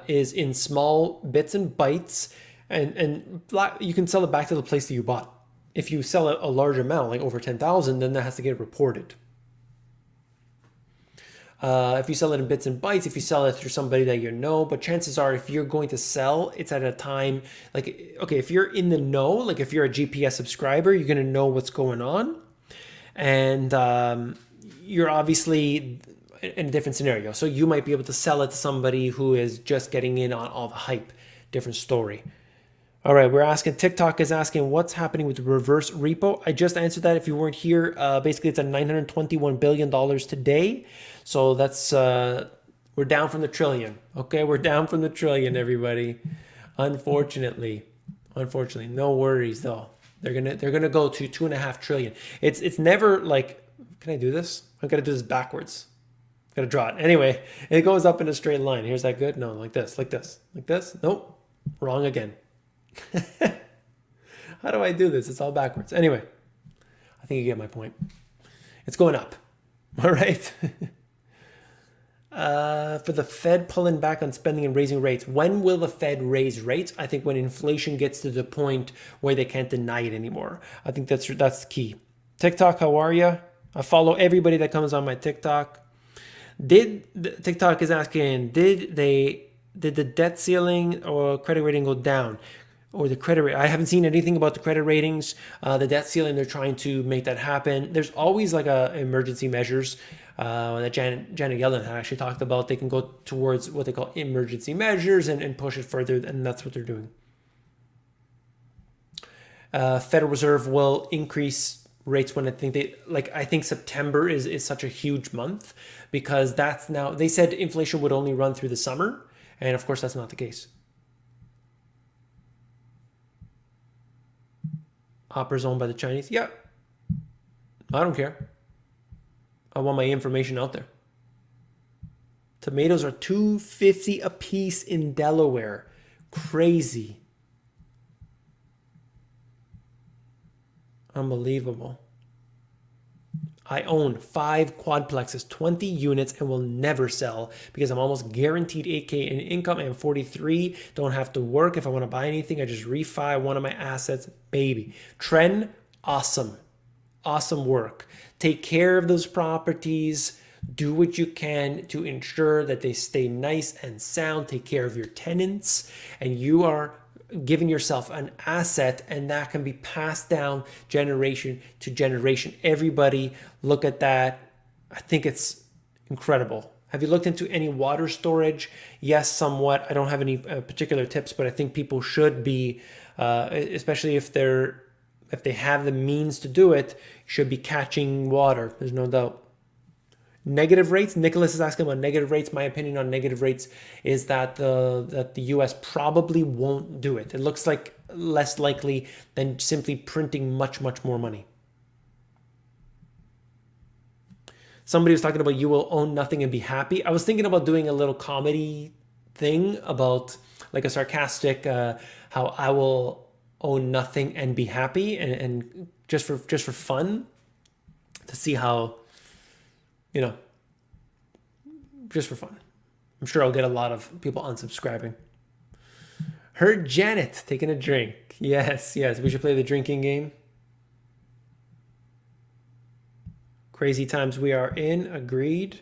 A: is in small bits and bytes, and you can sell it back to the place that you bought. If you sell a large amount, like over 10,000, then that has to get reported. If you sell it in bits and bytes, if you sell it through somebody that you know, but chances are if you're going to sell, it's at a time, like, okay, if you're in the know, like if you're a GPS subscriber, you're going to know what's going on. And you're obviously in a different scenario. So you might be able to sell it to somebody who is just getting in on all the hype. Different story. All right, we're asking, TikTok is asking what's happening with the reverse repo. I just answered that if you weren't here. Basically, it's at $921 billion today. So that's, we're down from the trillion. Okay, we're down from the trillion, everybody. Unfortunately, no worries though. They're gonna go to 2.5 trillion. It's never like, can I do this? I'm gonna do this backwards. Gotta draw it. Anyway, it goes up in a straight line. Here's that good? No, like this, like this, like this. Nope, wrong again. How do I do this? It's all backwards. Anyway, I think you get my point. It's going up. All right. For the Fed pulling back on spending and raising rates. When will the Fed raise rates? I think when inflation gets to the point where they can't deny it anymore. I think that's key. TikTok, how are you? I follow everybody that comes on my TikTok. TikTok is asking, did the debt ceiling or credit rating go down? Or the credit rate. I haven't seen anything about the credit ratings. The debt ceiling, they're trying to make that happen. There's always like emergency measures that Janet Yellen had actually talked about. They can go towards what they call emergency measures and push it further, and that's what they're doing. Federal Reserve will increase rates when I think September is such a huge month, because that's now, they said inflation would only run through the summer, and of course that's not the case. Opera's owned by the Chinese. Yeah, I don't care. I want my information out there. Tomatoes are $2.50 a piece in Delaware. Crazy. Unbelievable. I own 5 quadplexes, 20 units, and will never sell because I'm almost guaranteed 8K in income. I'm 43, don't have to work. If I want to buy anything, I just refi one of my assets, baby. Trend, awesome. Awesome work. Take care of those properties. Do what you can to ensure that they stay nice and sound. Take care of your tenants, and you are giving yourself an asset, and that can be passed down generation to generation. Everybody look at that. I think it's incredible. Have you looked into any water storage? Yes, somewhat. I don't have any particular tips, but I think people should be, especially if they have the means to do it, should be catching water. There's no doubt. Negative rates. Nicholas is asking about negative rates. My opinion on negative rates is that the US probably won't do it. It looks like less likely than simply printing much more money. Somebody was talking about you will own nothing and be happy. I was thinking about doing a little comedy thing about like a sarcastic how I will own nothing and be happy, and just for fun, to see how, just for fun. I'm sure I'll get a lot of people unsubscribing. Heard Janet taking a drink. Yes, we should play the drinking game. Crazy times we are in. Agreed.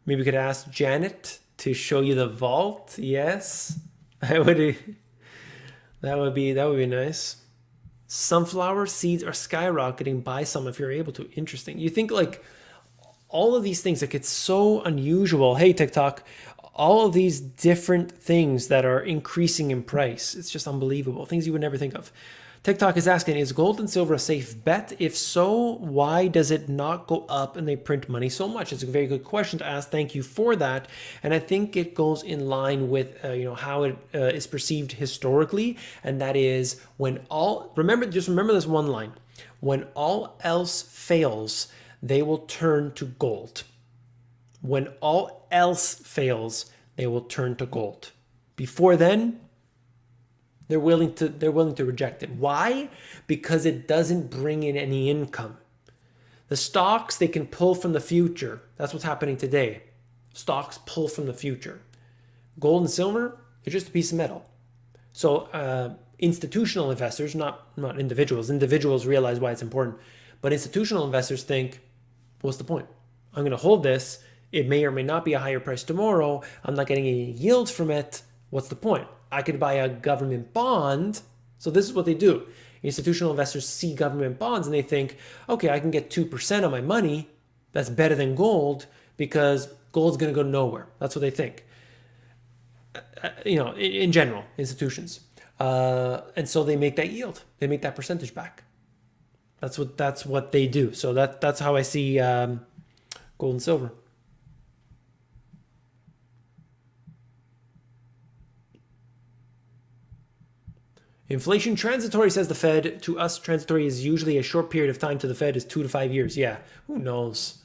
A: Maybe we could ask Janet to show you the vault. Yes, that would be nice. Sunflower seeds are skyrocketing. Buy some if you're able to. Interesting. You think like all of these things, like it's so unusual. Hey, TikTok, all of these different things that are increasing in price. It's just unbelievable. Things you would never think of. TikTok is asking, is gold and silver a safe bet? If so, why does it not go up and they print money so much? It's a very good question to ask. Thank you for that. And I think it goes in line with how it is perceived historically, and that is remember this one line: when all else fails, they will turn to gold. When all else fails, they will turn to gold. Before then, They're willing to reject it. Why? Because it doesn't bring in any income. The stocks they can pull from the future. That's what's happening today. Stocks pull from the future. Gold and silver, it's just a piece of metal. So institutional investors, not individuals. Individuals realize why it's important, but institutional investors think, what's the point? I'm going to hold this. It may or may not be a higher price tomorrow. I'm not getting any yields from it. What's the point? I could buy a government bond. So this is what they do. Institutional investors see government bonds and they think, okay, I can get 2% on my money. That's better than gold because gold's going to go nowhere. That's what they think. In general, institutions. And so they make that yield. They make that percentage back. That's what they do. So that's how I see gold and silver. Inflation transitory, says the Fed. To us, transitory is usually a short period of time. To the Fed is 2 to 5 years. Yeah, who knows?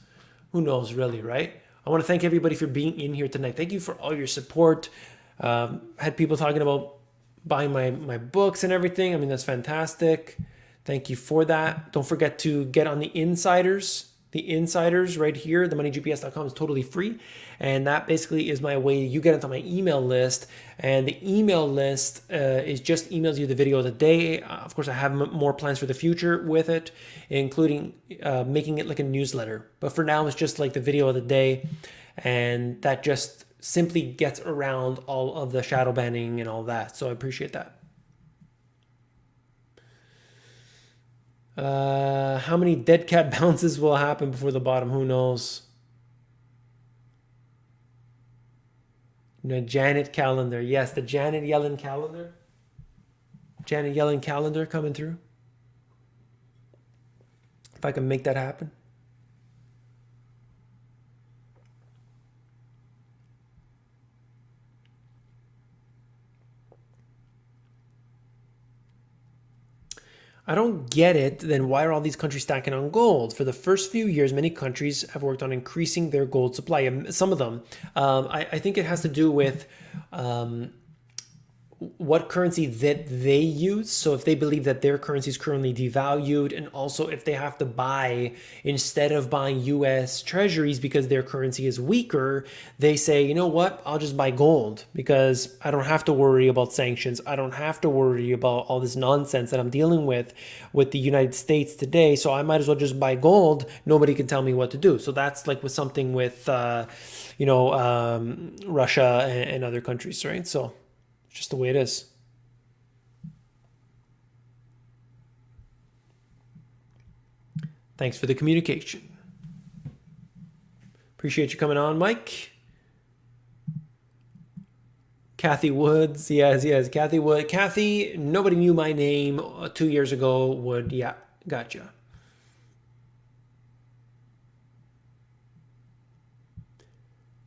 A: Who knows, really, right? I want to thank everybody for being in here tonight. Thank you for all your support. Had people talking about buying my books and everything. I mean, that's fantastic. Thank you for that. Don't forget to get on the insiders. The insiders right here, themoneygps.com is totally free. And that basically is my way. You get onto my email list. And the email list is just emails you the video of the day. Of course, I have more plans for the future with it, including making it like a newsletter. But for now, it's just like the video of the day. And that just simply gets around all of the shadow banning and all that. So I appreciate that. How many dead cat bounces will happen before the bottom? Who knows? Janet calendar. Yes, the Janet Yellen calendar. Janet Yellen calendar coming through. If I can make that happen. I don't get it. Then why are all these countries stacking on gold? For the first few years, many countries have worked on increasing their gold supply. Some of them. I think it has to do with what currency that they use. So if they believe that their currency is currently devalued, and also if they have to buy, instead of buying US treasuries because their currency is weaker, they say, you know what, I'll just buy gold because I don't have to worry about sanctions. I don't have to worry about all this nonsense that I'm dealing with the United States today. So I might as well just buy gold. Nobody can tell me what to do. So that's like with something with, Russia and other countries, right? So just the way it is. Thanks for the communication. Appreciate you coming on, Mike. Kathy Woods. Yes. Kathy Wood. Kathy, nobody knew my name 2 years ago. Wood. Yeah, gotcha.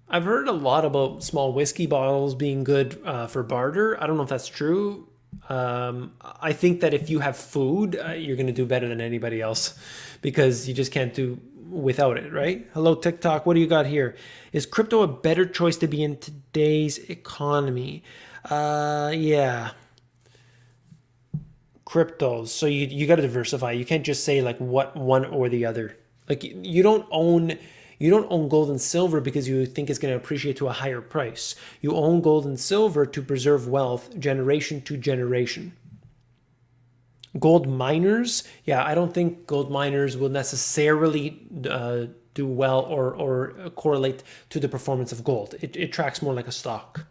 A: I've heard a lot about small whiskey bottles being good for barter. I don't know if that's true. I think that if you have food, you're going to do better than anybody else because you just can't do without it, right? Hello, TikTok. What do you got here? Is crypto a better choice to be in today's economy? Yeah. Cryptos. So you got to diversify. You can't just say like what one or the other. Like you don't own gold and silver because you think it's going to appreciate to a higher price. You own gold and silver to preserve wealth generation to generation. Gold miners, yeah, I don't think gold miners will necessarily do well or correlate to the performance of gold. It tracks more like a stock.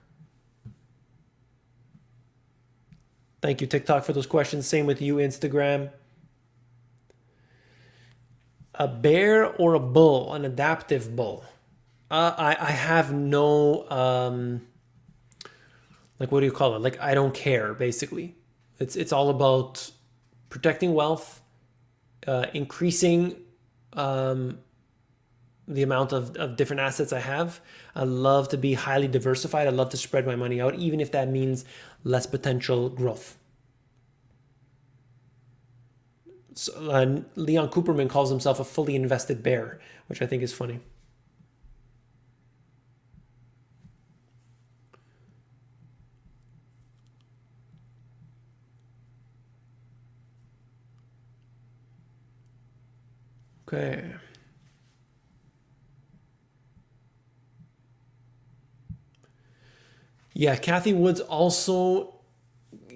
A: Thank you, TikTok, for those questions. Same with you, Instagram. A bear or a bull, an adaptive bull? I have no, like, what do you call it? Like, I don't care, basically. It's all about protecting wealth, increasing the amount of different assets I have. I love to be highly diversified. I love to spread my money out, even if that means less potential growth. So, Leon Cooperman calls himself a fully invested bear, which I think is funny. Okay. Yeah, Kathy Woods also,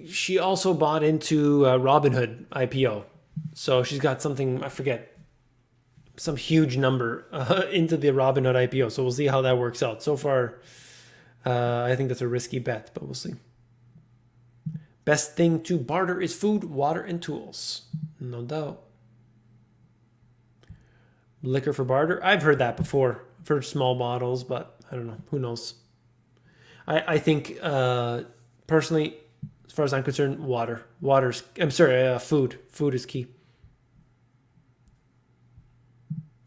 A: she also bought into Robinhood IPO. So she's got something, I forget, some huge number into the Robinhood IPO. So we'll see how that works out. So far, I think that's a risky bet, but we'll see. Best thing to barter is food, water, and tools. No doubt. Liquor for barter? I've heard that before. I've heard small bottles, but I don't know. Who knows? I think personally, as far as I'm concerned, water. I'm sorry, food. Food is key.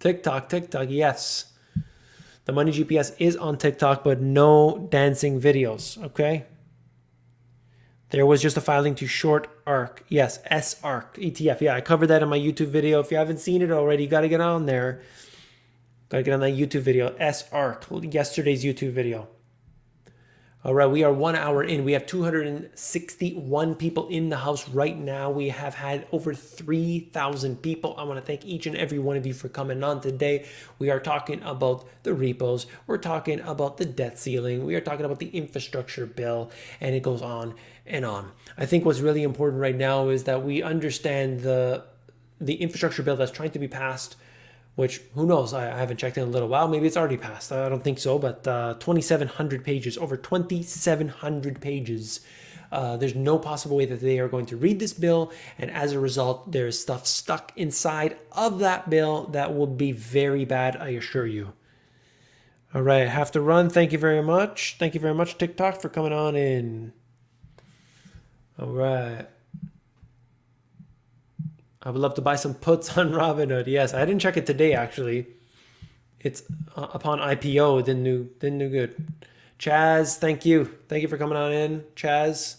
A: TikTok, yes. The Money GPS is on TikTok, but no dancing videos, okay? There was just a filing to short ARK. Yes, SARK ETF. Yeah, I covered that in my YouTube video. If you haven't seen it already, you got to get on there. Got to get on that YouTube video. SARK, yesterday's YouTube video. All right, we are 1 hour in. We have 261 people in the house right now. We have had over 3,000 people. I want to thank each and every one of you for coming on today. We are talking about the repos. We're talking about the debt ceiling. We are talking about the infrastructure bill, and it goes on and on. I think what's really important right now is that we understand the infrastructure bill that's trying to be passed, which, who knows, I haven't checked in a little while. Maybe it's already passed. I don't think so, but 2,700 pages, over 2,700 pages. There's no possible way that they are going to read this bill, and as a result, there's stuff stuck inside of that bill that will be very bad, I assure you. All right, have to run. Thank you very much. Thank you very much, TikTok, for coming on in. All right. I would love to buy some puts on Robinhood. Yes, I didn't check it today, actually. It's upon IPO, it didn't do good. Chaz, thank you. Thank you for coming on in. Chaz,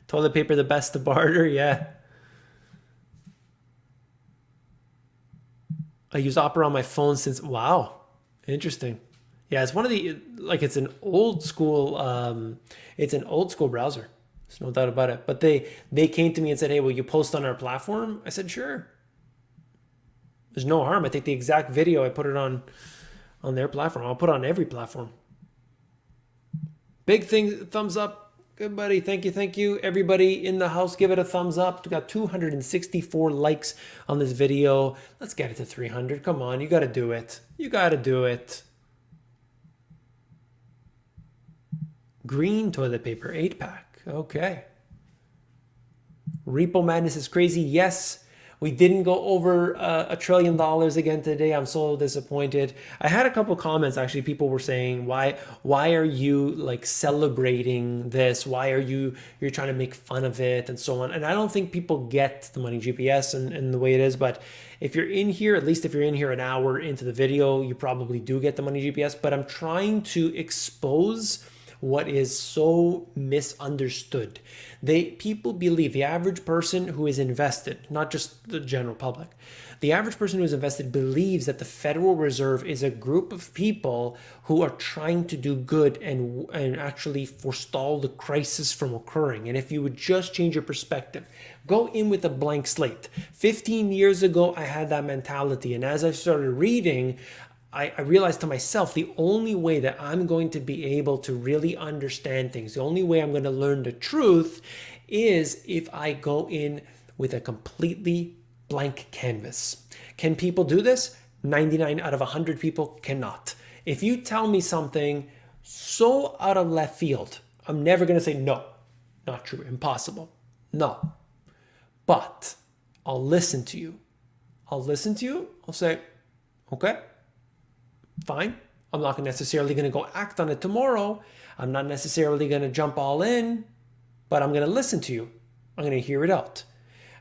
A: toilet paper the best to barter. Yeah. I use Opera on my phone since, wow, interesting. Yeah, it's one of the, like, it's an old school browser. There's no doubt about it. But they came to me and said, hey, will you post on our platform? I said, sure. There's no harm. I take the exact video, I put it on their platform. I'll put it on every platform. Big thing, thumbs up. Good, buddy. Thank you. Everybody in the house, give it a thumbs up. We got 264 likes on this video. Let's get it to 300. Come on, you got to do it. You got to do it. Green toilet paper, 8-pack. Okay. Repo madness is crazy. Yes, we didn't go over $1 trillion again today. I'm so disappointed. I had a couple comments, actually. People were saying, why are you like celebrating this? Why are you're trying to make fun of it and so on? And I don't think people get the Money GPS and the way it is, but if you're in here, at least if you're in here an hour into the video, you probably do get the Money GPS. But I'm trying to expose what is so misunderstood. People believe, the average person who is invested, not just the general public, the average person who is invested believes that the Federal Reserve is a group of people who are trying to do good and actually forestall the crisis from occurring. And if you would just change your perspective, go in with a blank slate. 15 years ago, I had that mentality. And as I started reading, I realized to myself, the only way that I'm going to be able to really understand things, the only way I'm going to learn the truth is if I go in with a completely blank canvas. Can people do this? 99 out of 100 people cannot. If you tell me something so out of left field, I'm never going to say, no, not true, impossible. No. But I'll listen to you. I'll say, okay, fine. I'm not necessarily going to go act on it tomorrow. I'm not necessarily going to jump all in, but I'm going to listen to you. I'm going to hear it out.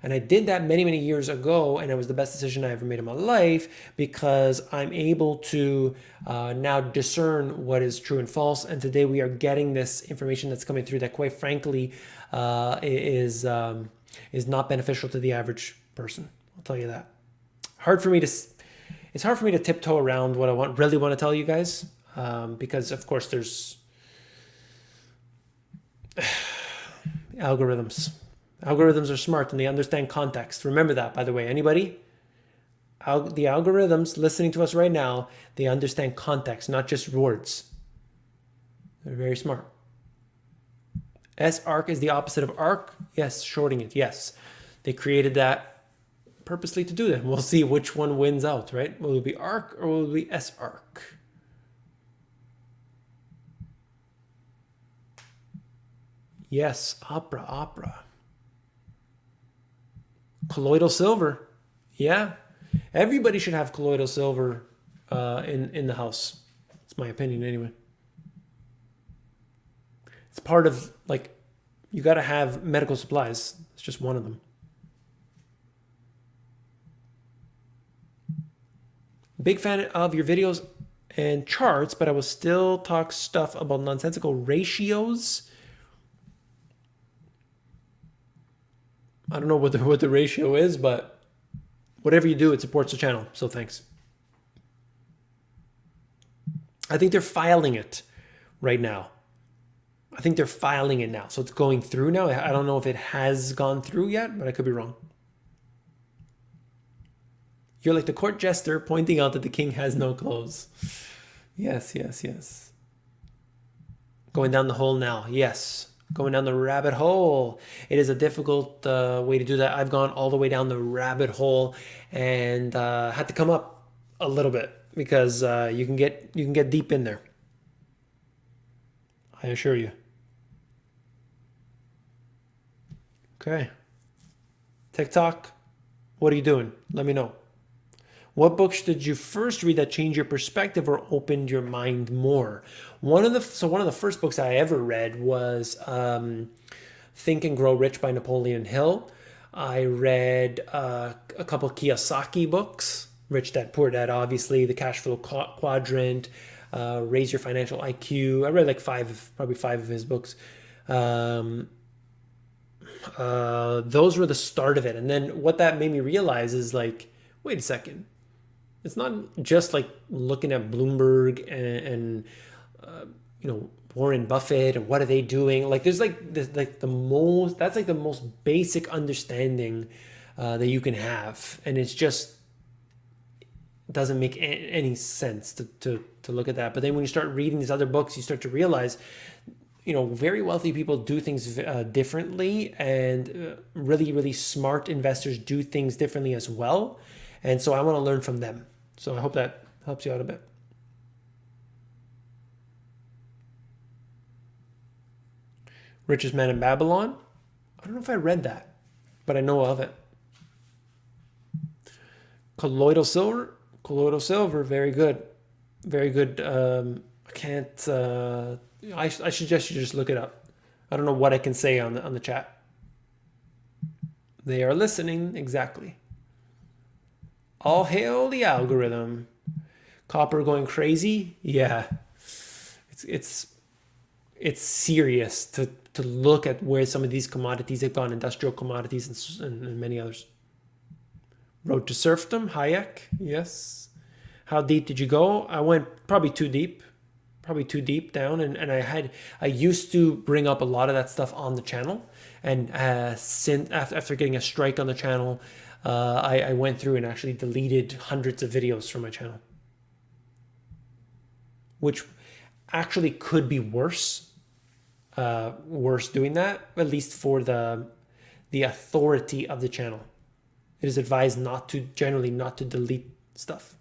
A: And I did that many, many years ago, and it was the best decision I ever made in my life because I'm able to now discern what is true and false. And today we are getting this information that's coming through that, quite frankly, is not beneficial to the average person. I'll tell you that. It's hard for me to tiptoe around what I really want to tell you guys because, of course, there's algorithms. Algorithms are smart and they understand context. Remember that, by the way. Anybody? The algorithms listening to us right now, they understand context, not just words. They're very smart. S-arc is the opposite of arc. Yes, shorting it. Yes. They created that purposely to do that. We'll see which one wins out, right? Will it be arc or will it be S-arc? Yes, opera. Colloidal silver. Yeah. Everybody should have colloidal silver in the house. It's my opinion anyway. It's part of, like, you got to have medical supplies. It's just one of them. Big fan of your videos and charts, but I will still talk stuff about nonsensical ratios. I don't know what the ratio is, but whatever you do, it supports the channel. So thanks. I think they're filing it right now. I think they're filing it now. So it's going through now. I don't know if it has gone through yet, but I could be wrong. You're like the court jester pointing out that the king has no clothes. Yes. Going down the hole now. Yes. Going down the rabbit hole. It is a difficult way to do that. I've gone all the way down the rabbit hole and had to come up a little bit because you can get deep in there. I assure you. Okay. TikTok, what are you doing? Let me know. What books did you first read that changed your perspective or opened your mind more? One of the first books I ever read was Think and Grow Rich by Napoleon Hill. I read a couple Kiyosaki books, Rich Dad Poor Dad, obviously, The Cash Flow Quadrant, Raise Your Financial IQ. I read like probably five of his books. Those were the start of it. And then what that made me realize is like, wait a second. It's not just like looking at Bloomberg and Warren Buffett and what are they doing. Like there's that's like the most basic understanding that you can have, and it's just doesn't make any sense to look at that. But then when you start reading these other books, you start to realize, very wealthy people do things differently, and really smart investors do things differently as well. And so I want to learn from them. So I hope that helps you out a bit. Richest Man in Babylon. I don't know if I read that, but I know of it. Colloidal silver, very good. Very good. I can't, I suggest you just look it up. I don't know what I can say on the chat. They are listening, exactly. All hail the algorithm. Copper going crazy. Yeah, it's serious to look at where some of these commodities have gone, industrial commodities and many others. Road to Serfdom, Hayek. Yes. How deep did you go? I went probably too deep down, and I used to bring up a lot of that stuff on the channel, and since after getting a strike on the channel, I went through and actually deleted hundreds of videos from my channel, which actually could be worse doing that, at least for the authority of the channel. It is advised generally not to delete stuff.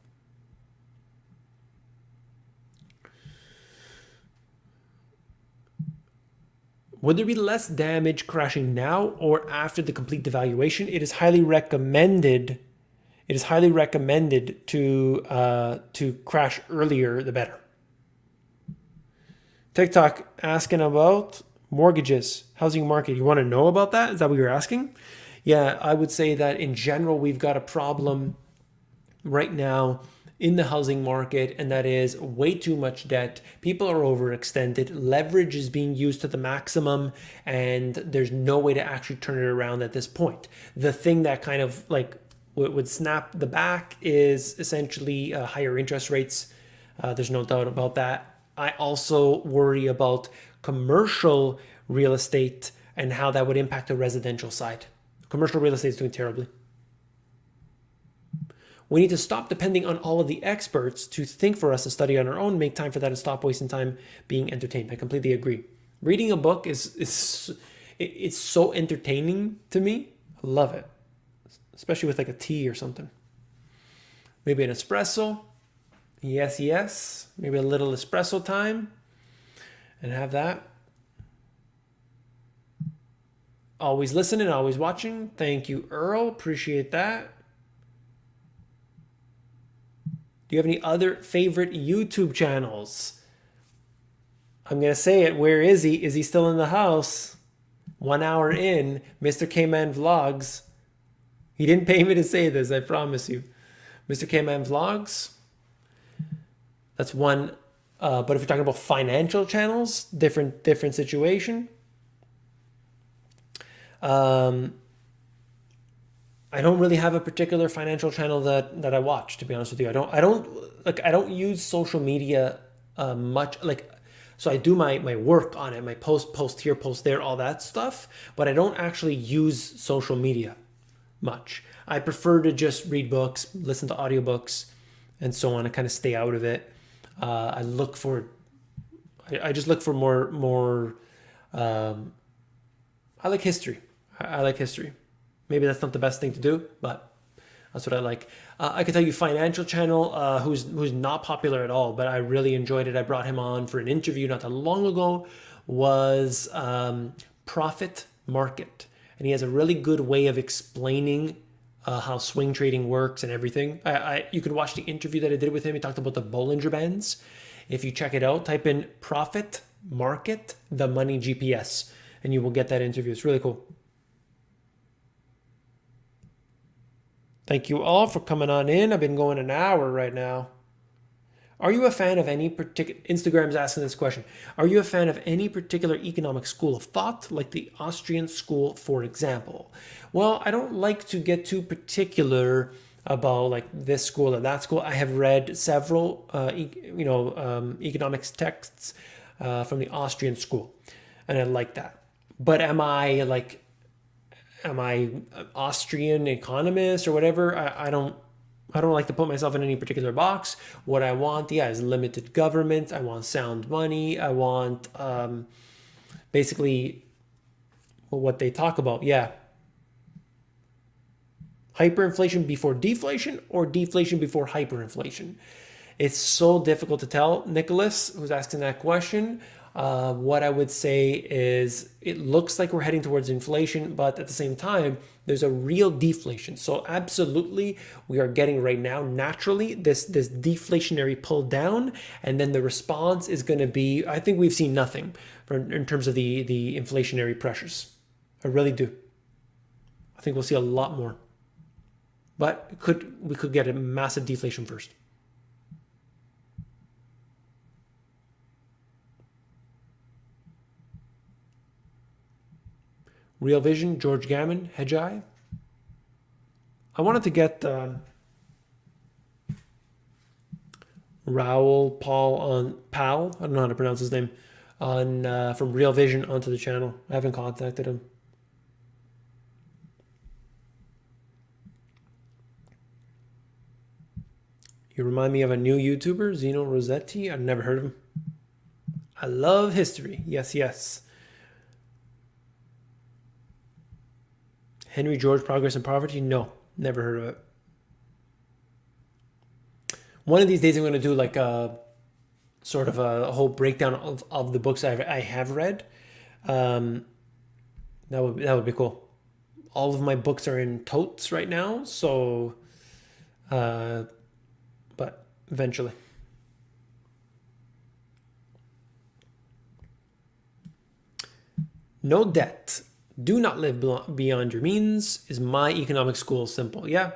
A: Would there be less damage crashing now or after the complete devaluation? It is highly recommended. It is highly recommended to crash earlier, the better. TikTok asking about mortgages, housing market. You want to know about that? Is that what you're asking? Yeah, I would say that in general, we've got a problem right now in the housing market, and that is way too much debt. People are overextended. Leverage is being used to the maximum, and there's no way to actually turn it around at this point. The thing that kind of like would snap the back is essentially higher interest rates. There's no doubt about that. I also worry about commercial real estate and how that would impact the residential side. Commercial real estate is doing terribly. We need to stop depending on all of the experts to think for us and study on our own, make time for that, and stop wasting time being entertained. I completely agree. Reading a book it's so entertaining to me. I love it, especially with like a tea or something. Maybe an espresso. Yes, yes. Maybe a little espresso time and have that. Always listening, always watching. Thank you, Earl. Appreciate that. Do you have any other favorite YouTube channels? I'm going to say it. Where is he? Is he still in the house? 1 hour in, Mr. K-Man Vlogs. He didn't pay me to say this, I promise you. Mr. K-Man Vlogs. That's one. But if you're talking about financial channels, different situation. I don't really have a particular financial channel that I watch, to be honest with you. I don't use social media much. So I do my work on it, my post here, post there, all that stuff, but I don't actually use social media much. I prefer to just read books, listen to audiobooks, and so on, and kind of stay out of it. I just look for more. I like history. I like history. Maybe that's not the best thing to do, but that's what I like. I can tell you financial channel, who's not popular at all, but I really enjoyed it. I brought him on for an interview not that long ago, was Profit Market. And he has a really good way of explaining how swing trading works and everything. You could watch the interview that I did with him. He talked about the Bollinger Bands. If you check it out, type in Profit Market, the Money GPS, and you will get that interview. It's really cool. Thank you all for coming on in. I've been going an hour right now. Are you a fan of any particular, Instagram's asking this question, are you a fan of any particular economic school of thought, like the Austrian school, for example? Well, I don't like to get too particular about like this school or that school. I have read several, economics texts from the Austrian school, and I like that. But am I an Austrian economist or whatever? I don't like to put myself in any particular box. What I want, is limited government. I want sound money. I want basically what they talk about. Yeah. Hyperinflation before deflation or deflation before hyperinflation. It's so difficult to tell. Nicholas, who's asking that question, what I would say is it looks like we're heading towards inflation, but at the same time, there's a real deflation. So absolutely, we are getting right now, naturally, this deflationary pull down, and then the response is going to be, I think we've seen nothing in terms of the inflationary pressures. I really do. I think we'll see a lot more. But we could get a massive deflation first. Real Vision, George Gammon, Hedgeye. I wanted to get Raoul Pal, I don't know how to pronounce his name, from Real Vision onto the channel. I haven't contacted him. You remind me of a new YouTuber, Zeno Rossetti. I've never heard of him. I love history. Yes, yes. Henry George, Progress and Poverty? No, never heard of it. One of these days I'm going to do like a sort of a whole breakdown of the books I have read. That would be cool. All of my books are in totes right now, so but eventually. No debt. Do not live beyond your means. Is my economic school simple? Yeah.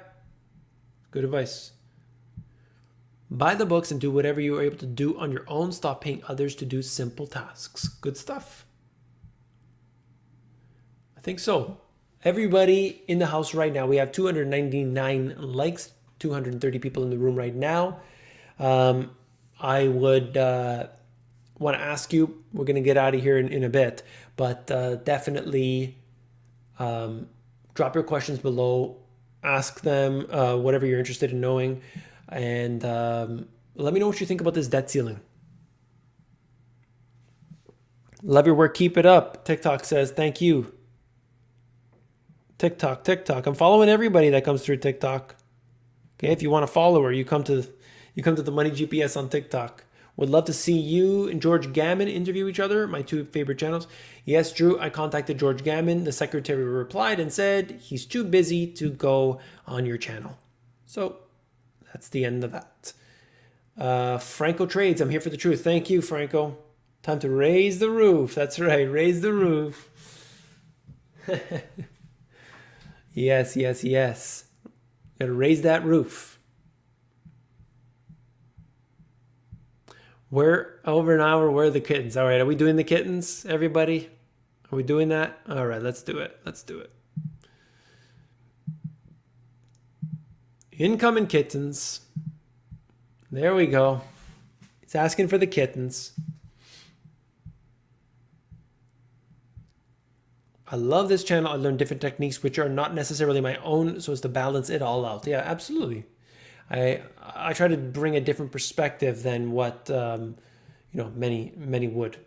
A: Good advice. Buy the books and do whatever you are able to do on your own. Stop paying others to do simple tasks. Good stuff. I think so. Everybody in the house right now, we have 299 likes, 230 people in the room right now. I would want to ask you, we're going to get out of here in a bit, but definitely drop your questions below. ask them whatever you're interested in knowing, and let me know what you think about this debt ceiling. Love your work. Keep it up. TikTok says thank you. TikTok. I'm following everybody that comes through TikTok. Okay, if you want a follower, you come to the Money GPS on TikTok. Would love to see you and George Gammon interview each other, my two favorite channels. Yes, Drew, I contacted George Gammon. The secretary replied and said he's too busy to go on your channel. So that's the end of that. Franco Trades, I'm here for the truth. Thank you, Franco. Time to raise the roof. That's right, raise the roof. Yes. Gotta raise that roof. We're over an hour. Where are the kittens? All right, are we doing the kittens, everybody? Are we doing that? All right, let's do it. Incoming kittens. There we go. He's asking for the kittens. I love this channel. I learn different techniques which are not necessarily my own, so as to balance it all out. Yeah, absolutely. I try to bring a different perspective than what many would.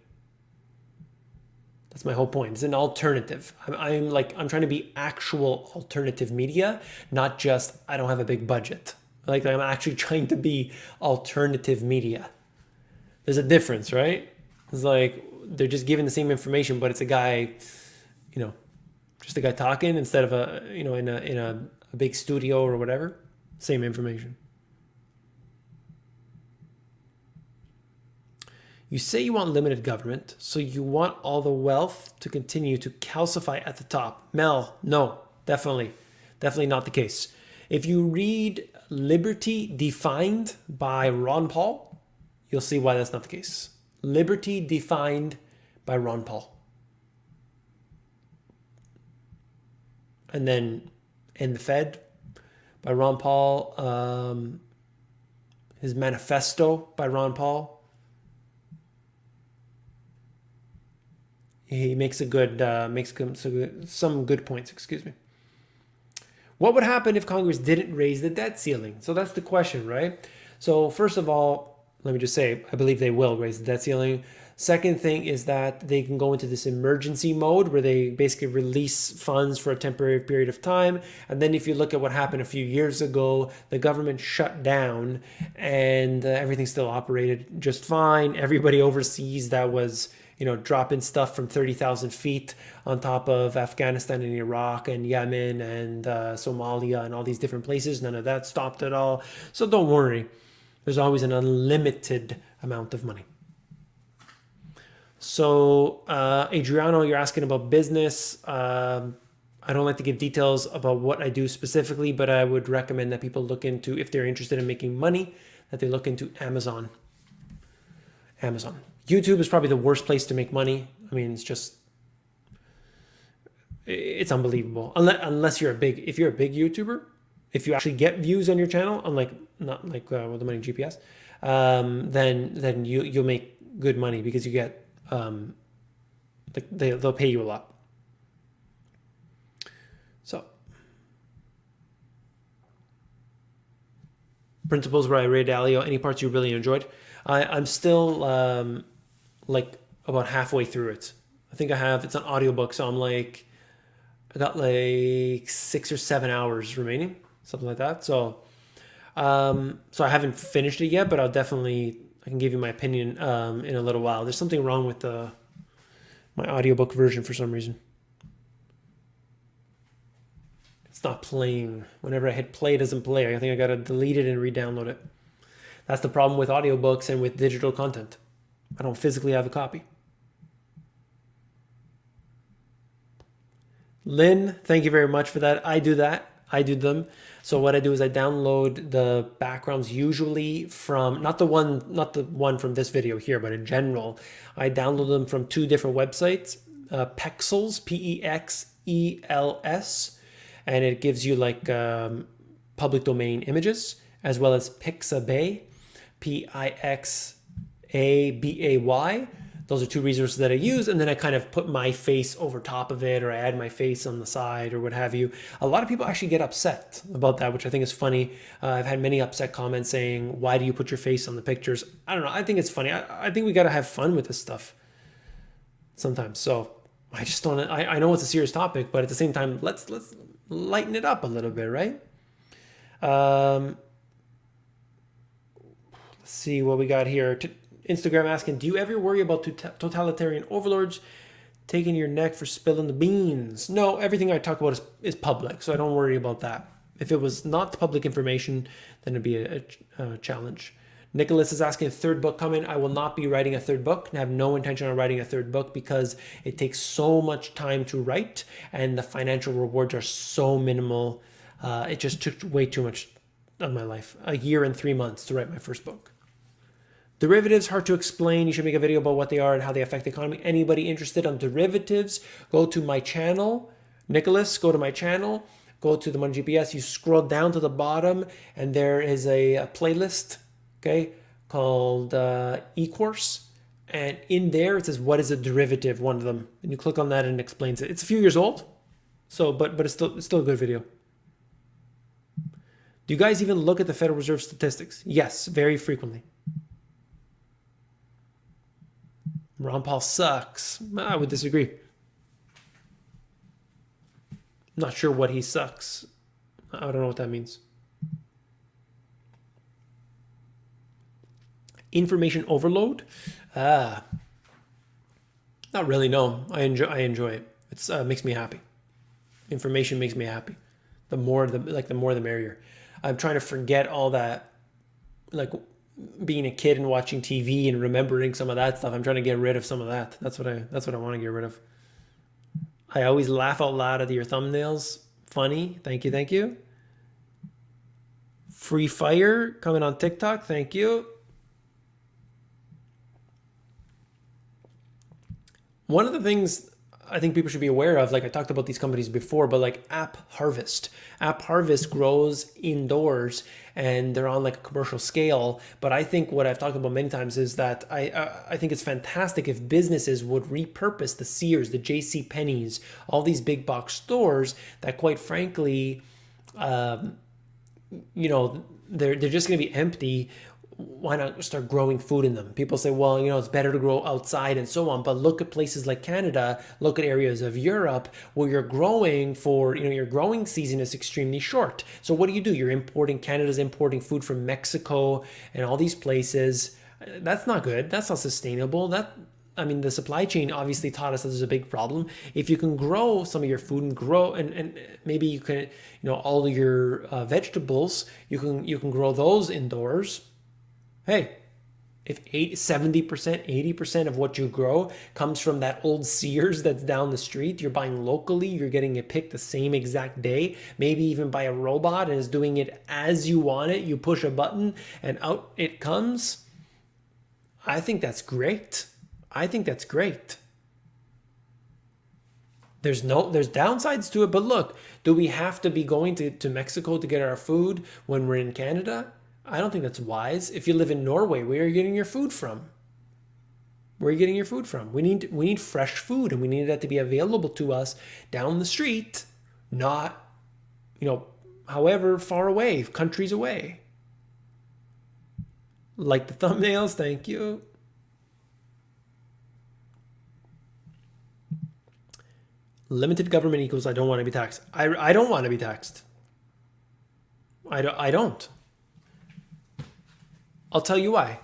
A: That's my whole point. It's an alternative. I'm trying to be actual alternative media, not just I don't have a big budget. Like I'm actually trying to be alternative media. There's a difference, right? It's like they're just giving the same information, but it's a guy, just a guy talking instead of in a big studio or whatever. Same information. You say you want limited government, so you want all the wealth to continue to calcify at the top. Mel, no, definitely not the case. If you read Liberty Defined by Ron Paul, you'll see why that's not the case. Liberty Defined by Ron Paul. And then End the Fed by Ron Paul. His manifesto by Ron Paul. He makes some good points. Excuse me. What would happen if Congress didn't raise the debt ceiling? So that's the question, right? So first of all, let me just say, I believe they will raise the debt ceiling. Second thing is that they can go into this emergency mode where they basically release funds for a temporary period of time. And then if you look at what happened a few years ago, the government shut down and everything still operated just fine. Everybody overseas that was, dropping stuff from 30,000 feet on top of Afghanistan and Iraq and Yemen and Somalia and all these different places, none of that stopped at all. So don't worry. There's always an unlimited amount of money. So, Adriano, you're asking about business. I don't like to give details about what I do specifically, but I would recommend that people look into, if they're interested in making money, that they look into Amazon. YouTube is probably the worst place to make money. I mean, it's unbelievable. Unless if you're a big YouTuber, if you actually get views on your channel, not like with the Money GPS, then you'll make good money because you get they'll pay you a lot. So principles by Ray Dalio. Any parts you really enjoyed? I'm still about halfway through it. I think it's an audiobook, so I got 6 or 7 hours remaining, something like that. So I haven't finished it yet, but I can give you my opinion in a little while. There's something wrong with my audiobook version for some reason. It's not playing. Whenever I hit play, it doesn't play. I think I got to delete it and re-download it. That's the problem with audiobooks and with digital content. I don't physically have a copy. Lynn, thank you very much for that. I do them. So what I do is I download the backgrounds usually from, not the one from this video here, but in general, I download them from 2 different websites, Pexels, Pexels, and it gives you public domain images, as well as Pixabay, Pixabay. Those are two resources that I use, and then I kind of put my face over top of it, or I add my face on the side, or what have you. A lot of people actually get upset about that, which I think is funny. I've had many upset comments saying, why do you put your face on the pictures? I don't know. I think it's funny. I think we got to have fun with this stuff sometimes. So I just don't, I know it's a serious topic, but at the same time, let's lighten it up a little bit, right? Let's see what we got here. Instagram asking, do you ever worry about totalitarian overlords taking your neck for spilling the beans? No, everything I talk about is public, so I don't worry about that. If it was not public information, then it'd be a challenge. Nicholas is asking, third book coming. I will not be writing a third book. I have no intention on writing a third book because it takes so much time to write and the financial rewards are so minimal. It just took way too much of my life. A year and 3 months to write my first book. Derivatives, hard to explain. You should make a video about what they are and how they affect the economy. Anybody interested on derivatives, go to my channel. Nicholas, go to my channel. Go to the Money GPS. You scroll down to the bottom and there is a playlist, okay, called e-course. And in there it says, what is a derivative, one of them. And you click on that and it explains it. It's a few years old, so but it's still a good video. Do you guys even look at the Federal Reserve statistics? Yes, very frequently. Ron Paul sucks. I would disagree. Not sure what he sucks. I don't know what that means. Information overload? Not really, no. I enjoy it. It's makes me happy. Information makes me happy. The more the merrier. I'm trying to forget all that, like being a kid and watching TV and remembering some of that stuff. I'm trying to get rid of some of that. That's what I want to get rid of. I always laugh out loud at your thumbnails. Funny. Thank you. Free Fire coming on TikTok. Thank you. One of the things I think people should be aware of, like I talked about these companies before, but like App Harvest grows indoors and they're on like a commercial scale. But I think what I've talked about many times is that I think it's fantastic if businesses would repurpose the Sears, the JC Penney's, all these big box stores that quite frankly, they're just going to be empty. Why not start growing food in them? People say, well, it's better to grow outside and so on. But look at places like Canada, look at areas of Europe where you're growing for, your growing season is extremely short. So what do? Canada's importing food from Mexico and all these places. That's not good. That's not sustainable. The supply chain obviously taught us that there's a big problem. If you can grow some of your food and maybe you can, all your vegetables, you can grow those indoors. Hey, if 70%, 80% of what you grow comes from that old Sears that's down the street, you're buying locally, you're getting it picked the same exact day, maybe even by a robot and is doing it as you want it. You push a button and out it comes. I think that's great. There's downsides to it, but look, do we have to be going to Mexico to get our food when we're in Canada? I don't think that's wise. If you live in Norway, where are you getting your food from? We need fresh food, and we need that to be available to us down the street, not, however far away, countries away. Like the thumbnails, thank you. Limited government equals I don't want to be taxed. I don't want to be taxed. I don't. I'll tell you why.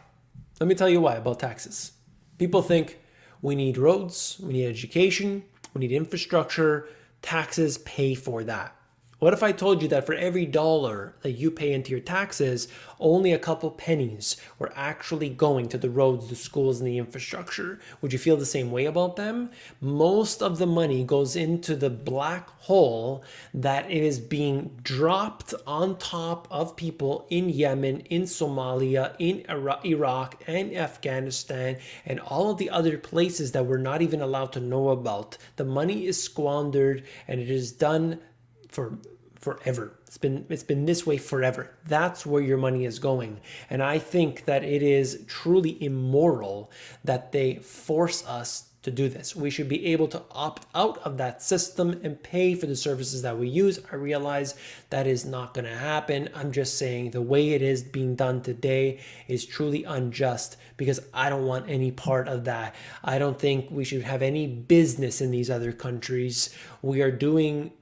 A: Let me tell you why about taxes. People think we need roads, we need education, we need infrastructure. Taxes pay for that. What if I told you that for every dollar that you pay into your taxes, only a couple pennies were actually going to the roads, the schools, and the infrastructure? Would you feel the same way about them? Most of the money goes into the black hole that is being dropped on top of people in Yemen, in Somalia, in Iraq, and Afghanistan, and all of the other places that we're not even allowed to know about. The money is squandered, and it is done for forever. It's been this way forever. That's where your money is going. And I think that it is truly immoral that they force us to do this. We should be able to opt out of that system and pay for the services that we use. I realize that is not going to happen. I'm just saying the way it is being done today is truly unjust, because I don't want any part of that. I don't think we should have any business in these other countries. We are doing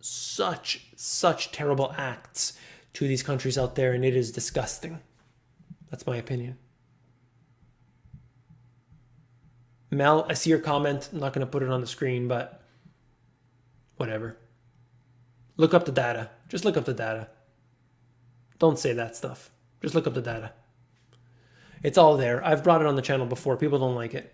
A: such terrible acts to these countries out there, and it is disgusting. That's my opinion. Mel, I see your comment. I'm not going to put it on the screen, but whatever. Look up the data. Just look up the data. Don't say that stuff. Just look up the data. It's all there. I've brought it on the channel before. People don't like it.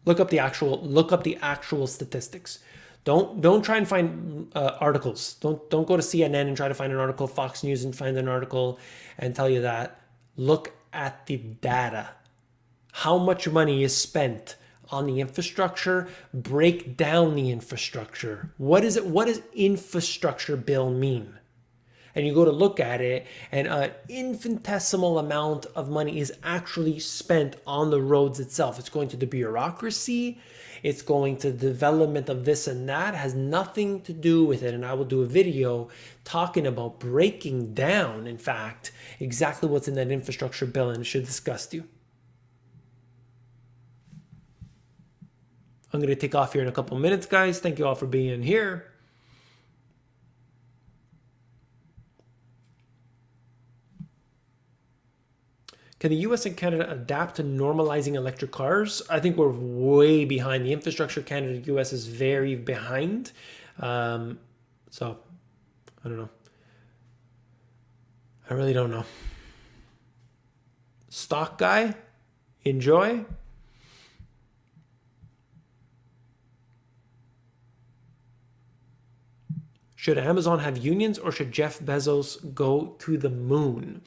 A: Look up the actual statistics. Don't try and find articles. Don't go to CNN and try to find an article, Fox News and find an article and tell you that. Look at the data. How much money is spent on the infrastructure? Break down the infrastructure. What is it? What does infrastructure bill mean? And you go to look at it, and an infinitesimal amount of money is actually spent on the roads itself. It's going to the bureaucracy. It's going to the development of this and that. It has nothing to do with it. And I will do a video talking about breaking down, in fact, exactly what's in that infrastructure bill, and it should disgust you. I'm going to take off here in a couple minutes, guys. Thank you all for being here. Can the US and Canada adapt to normalizing electric cars? I think we're way behind. The infrastructure Canada, US is very behind. So, I don't know. I really don't know. Stock guy, enjoy. Should Amazon have unions, or should Jeff Bezos go to the moon?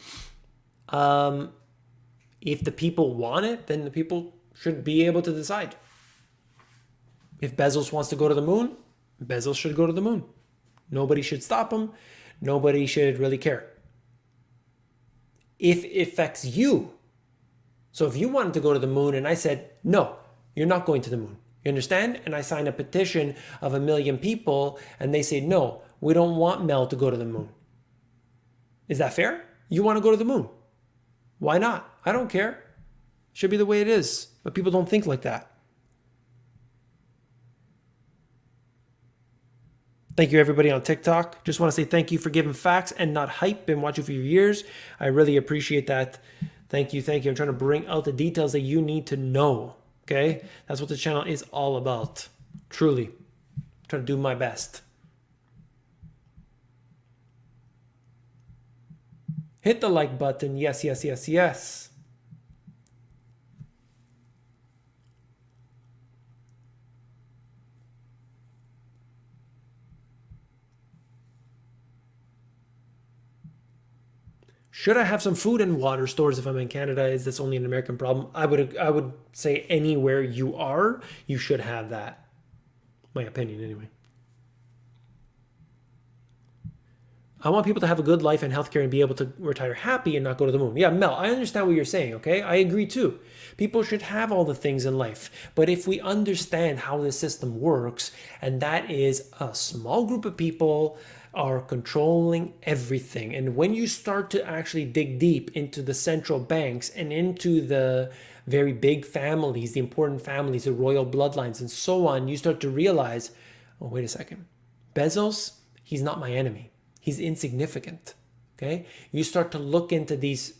A: If the people want it, then the people should be able to decide. If Bezos wants to go to the moon, Bezos should go to the moon. Nobody should stop him. Nobody should really care. If it affects you, so if you wanted to go to the moon and I said, no, you're not going to the moon, you understand? And I sign a petition of 1 million people and they say, no, we don't want Mel to go to the moon. Is that fair? You want to go to the moon. Why not? I don't care. Should be the way it is. But people don't think like that. Thank you, everybody on TikTok. Just want to say thank you for giving facts and not hype. Been watching for years. I really appreciate that. Thank you. Thank you. I'm trying to bring out the details that you need to know. Okay? That's what the channel is all about. Truly. I'm trying to do my best. Hit the like button. Yes, yes, yes, yes. Should I have some food and water stores if I'm in Canada? Is this only an American problem? I would say anywhere you are, you should have that. My opinion, anyway. I want people to have a good life and healthcare and be able to retire happy and not go to the moon. Yeah, Mel, I understand what you're saying, okay? I agree too. People should have all the things in life. But if we understand how the system works, and that is a small group of people are controlling everything. And when you start to actually dig deep into the central banks and into the very big families, the important families, the royal bloodlines, and so on, you start to realize, oh, wait a second. Bezos, he's not my enemy. He's insignificant, okay? You start to look into these,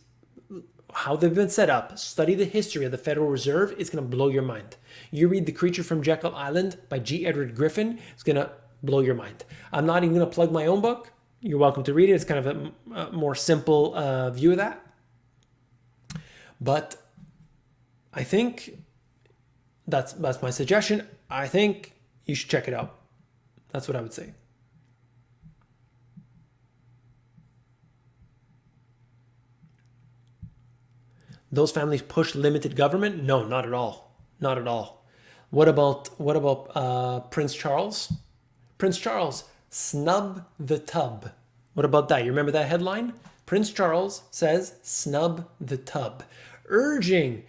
A: how they've been set up, study the history of the Federal Reserve, it's gonna blow your mind. You read The Creature from Jekyll Island by G. Edward Griffin, it's gonna blow your mind. I'm not even gonna plug my own book. You're welcome to read it. It's kind of a more simple view of that. But I think that's my suggestion. I think you should check it out. That's what I would say. Those families push limited government? No, not at all. Not at all. What about Prince Charles? Prince Charles Snub the tub. What about that? You remember that headline? Prince Charles says, snub the tub, urging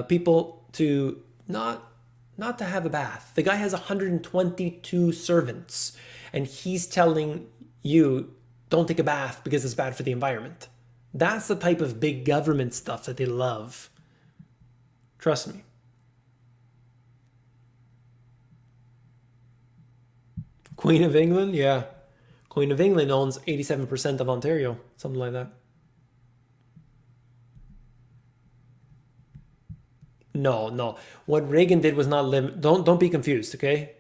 A: people to not to have a bath. The guy has 122 servants, and he's telling you, don't take a bath because it's bad for the environment. That's the type of big government stuff that they love. Trust me. Queen of England? Yeah. Queen of England owns 87% of Ontario. Something like that. No, no. What Reagan did was not limit. Don't be confused, okay?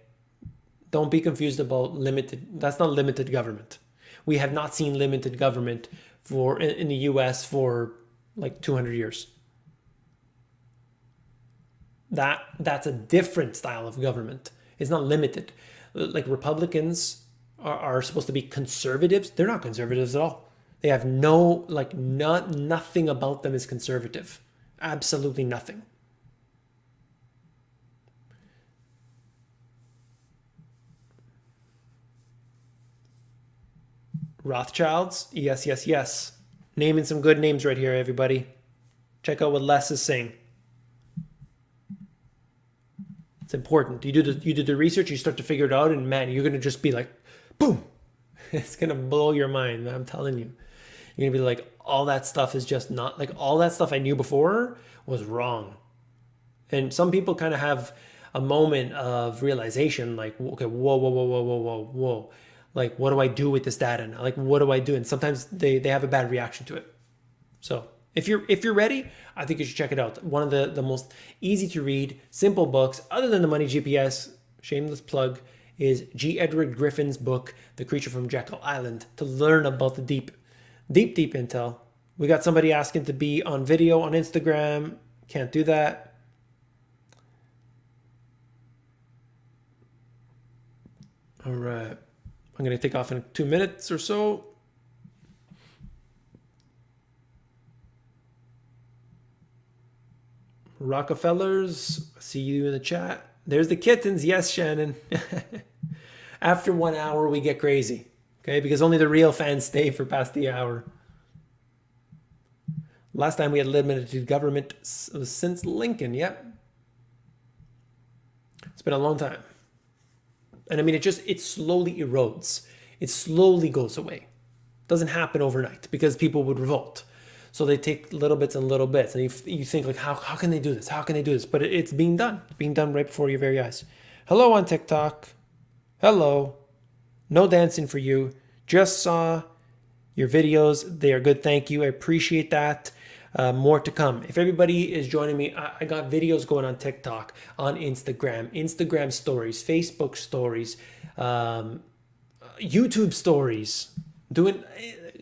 A: Don't be confused about limited. That's not limited government. We have not seen limited government for in the U.S. for like 200 years. That's a different style of government. It's not limited. Like Republicans are supposed to be conservatives. They're not conservatives at all. They have no like not nothing about them is conservative. Absolutely nothing. Rothschilds? Yes, yes, yes. Naming some good names right here, everybody. Check out what Les is saying. It's important. You do the research, you start to figure it out, and man, you're gonna just be like, boom! It's gonna blow your mind. I'm telling you. You're gonna be like, all that stuff is just not like all that stuff I knew before was wrong. And some people kind of have a moment of realization, like, okay, whoa, whoa, whoa, whoa, whoa, whoa, whoa. Like, what do I do with this data now? Like, what do I do? And sometimes they have a bad reaction to it. So if you're ready, I think you should check it out. One of the most easy to read, simple books, other than the Money GPS, shameless plug, is G. Edward Griffin's book, The Creature from Jekyll Island, to learn about the deep intel. We got somebody asking to be on video on Instagram. Can't do that. All right. I'm going to take off in 2 minutes or so. Rockefellers, see you in the chat. There's the kittens. Yes, Shannon. After 1 hour, we get crazy. Okay, because only the real fans stay for past the hour. Last time we had limited government was since Lincoln. Yep. It's been a long time. And I mean, it slowly erodes. It slowly goes away. It doesn't happen overnight because people would revolt. So they take little bits and little bits. And you think like, how can they do this? How can they do this? But it's being done. It's being done right before your very eyes. Hello on TikTok. Hello. No dancing for you. Just saw your videos. They are good. Thank you. I appreciate that. More to come. If everybody is joining me, I got videos going on TikTok, on Instagram stories, Facebook stories, YouTube stories, doing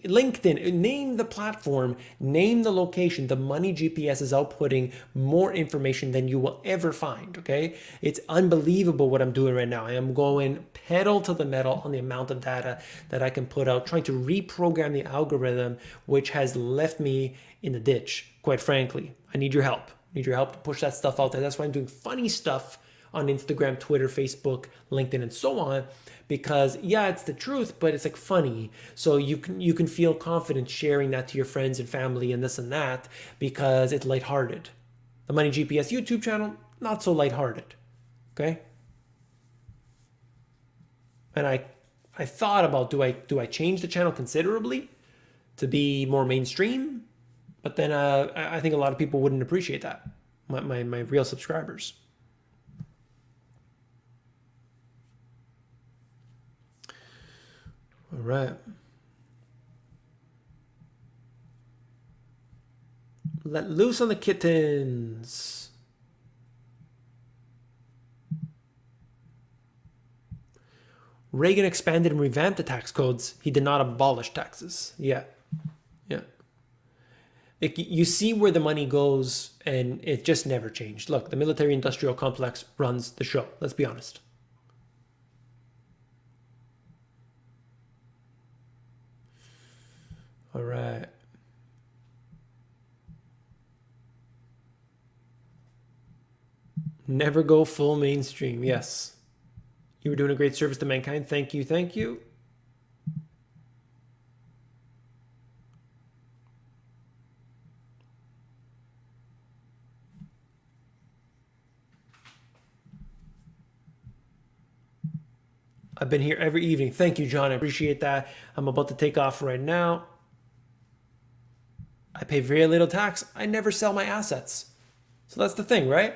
A: LinkedIn. Name the platform, name the location. The Money GPS is outputting more information than you will ever find. Okay, it's unbelievable what I'm doing right now. I am going pedal to the metal on the amount of data that I can put out, trying to reprogram the algorithm, which has left me in the ditch, quite frankly. I need your help. I need your help to push that stuff out there. That's why I'm doing funny stuff on Instagram, Twitter, Facebook, LinkedIn, and so on. Because yeah, it's the truth, but it's like funny. So you can feel confident sharing that to your friends and family and this and that because it's lighthearted. The Money GPS YouTube channel, not so lighthearted. Okay? And I thought about do I change the channel considerably to be more mainstream? But then I think a lot of people wouldn't appreciate that. My real subscribers. All right. Let loose on the kittens. Reagan expanded and revamped the tax codes. He did not abolish taxes. Yeah. Yeah. You see where the money goes, and it just never changed. Look, the military-industrial complex runs the show. Let's be honest. All right. Never go full mainstream. Yes. You were doing a great service to mankind. Thank you. Thank you. I've been here every evening. Thank you, John. I appreciate that. I'm about to take off right now. I pay very little tax. I never sell my assets. So that's the thing, right?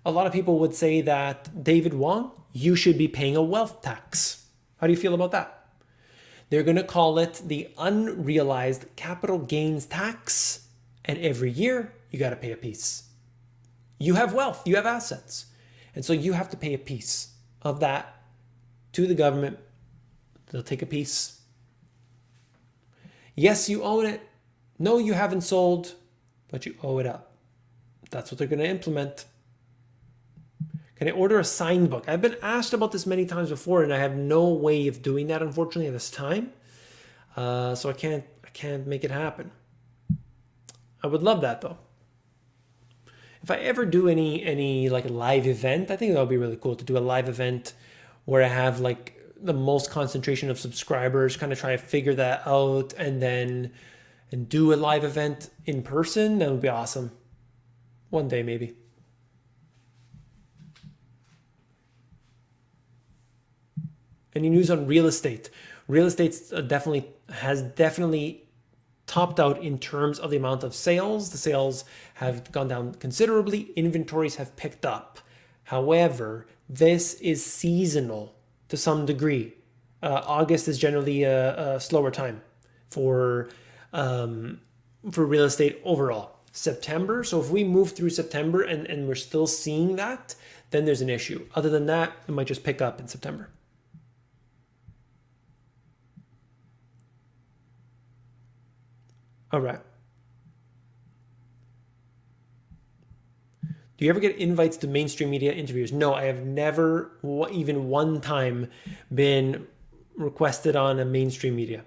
A: A lot of people would say that, David Wong, you should be paying a wealth tax. How do you feel about that? They're going to call it the unrealized capital gains tax. And every year, you got to pay a piece. You have wealth, you have assets. And so you have to pay a piece of that to the government. They'll take a piece. Yes, you own it. No, you haven't sold, but you owe it up. That's what they're going to implement. Can I order a signed book? I've been asked about this many times before, and I have no way of doing that, unfortunately, at this time. So I can't make it happen. I would love that, though. If I ever do any like live event, I think that would be really cool to do a live event where I have like the most concentration of subscribers, kind of try to figure that out, and do a live event in person. That would be awesome. One day, maybe. Any news on real estate? Real estate has definitely topped out in terms of the amount of sales. The sales have gone down considerably. Inventories have picked up. However, this is seasonal to some degree. August is generally a slower time for real estate overall. September, so if we move through September and we're still seeing that, then there's an issue. Other than that, it might just pick up in September. All right. Do you ever get invites to mainstream media interviews? No, I have never even one time been requested on a mainstream media.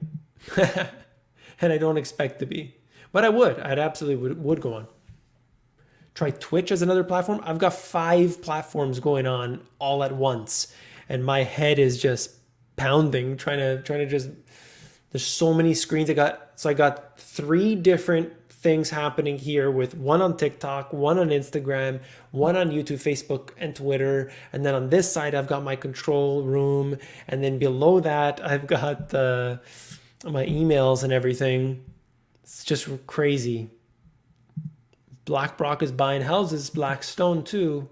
A: And I don't expect to be. But I would. I'd absolutely would go on. Try Twitch as another platform. I've got 5 platforms going on all at once. And my head is just pounding, trying to just... There's so many screens. I got 3 different things happening here, with one on TikTok, one on Instagram, one on YouTube, Facebook, and Twitter. And then on this side, I've got my control room. And then below that, I've got my emails and everything. It's just crazy. BlackRock is buying houses. Blackstone too.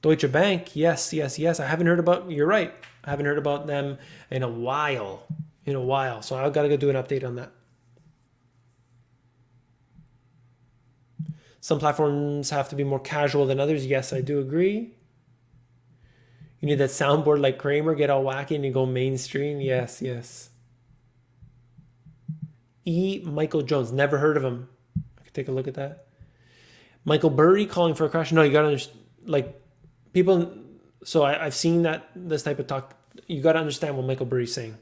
A: Deutsche Bank. Yes. I haven't heard about, you're right. I haven't heard about them in a while. So I've got to go do an update on that. Some platforms have to be more casual than others. Yes, I do agree. You need that soundboard like Kramer, get all wacky and you go mainstream. Yes. Michael Jones, never heard of him. I could take a look at that. Michael Burry calling for a crash. No, you got to understand, like, people. So I've seen this type of talk. You got to understand what Michael Burry's saying.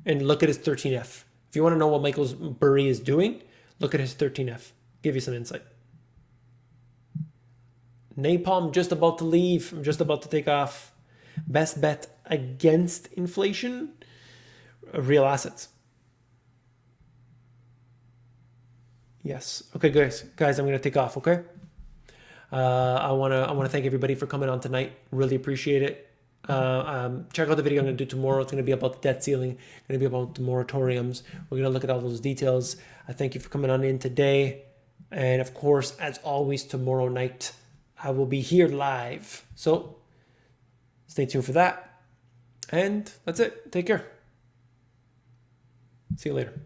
A: And look at his 13F. If you want to know what Michael Burry is doing, look at his 13F. Give you some insight. Napalm, just about to leave. I'm just about to take off. Best bet against inflation? Real assets. Yes. Okay, guys, I'm going to take off, okay? I want to thank everybody for coming on tonight. Really appreciate it. Check out the video I'm going to do tomorrow. It's going to be about the debt ceiling, going to be about the moratoriums. We're going to look at all those details. I thank you for coming on in today. And of course, as always, tomorrow night, I will be here live. So stay tuned for that. And that's it. Take care. See you later.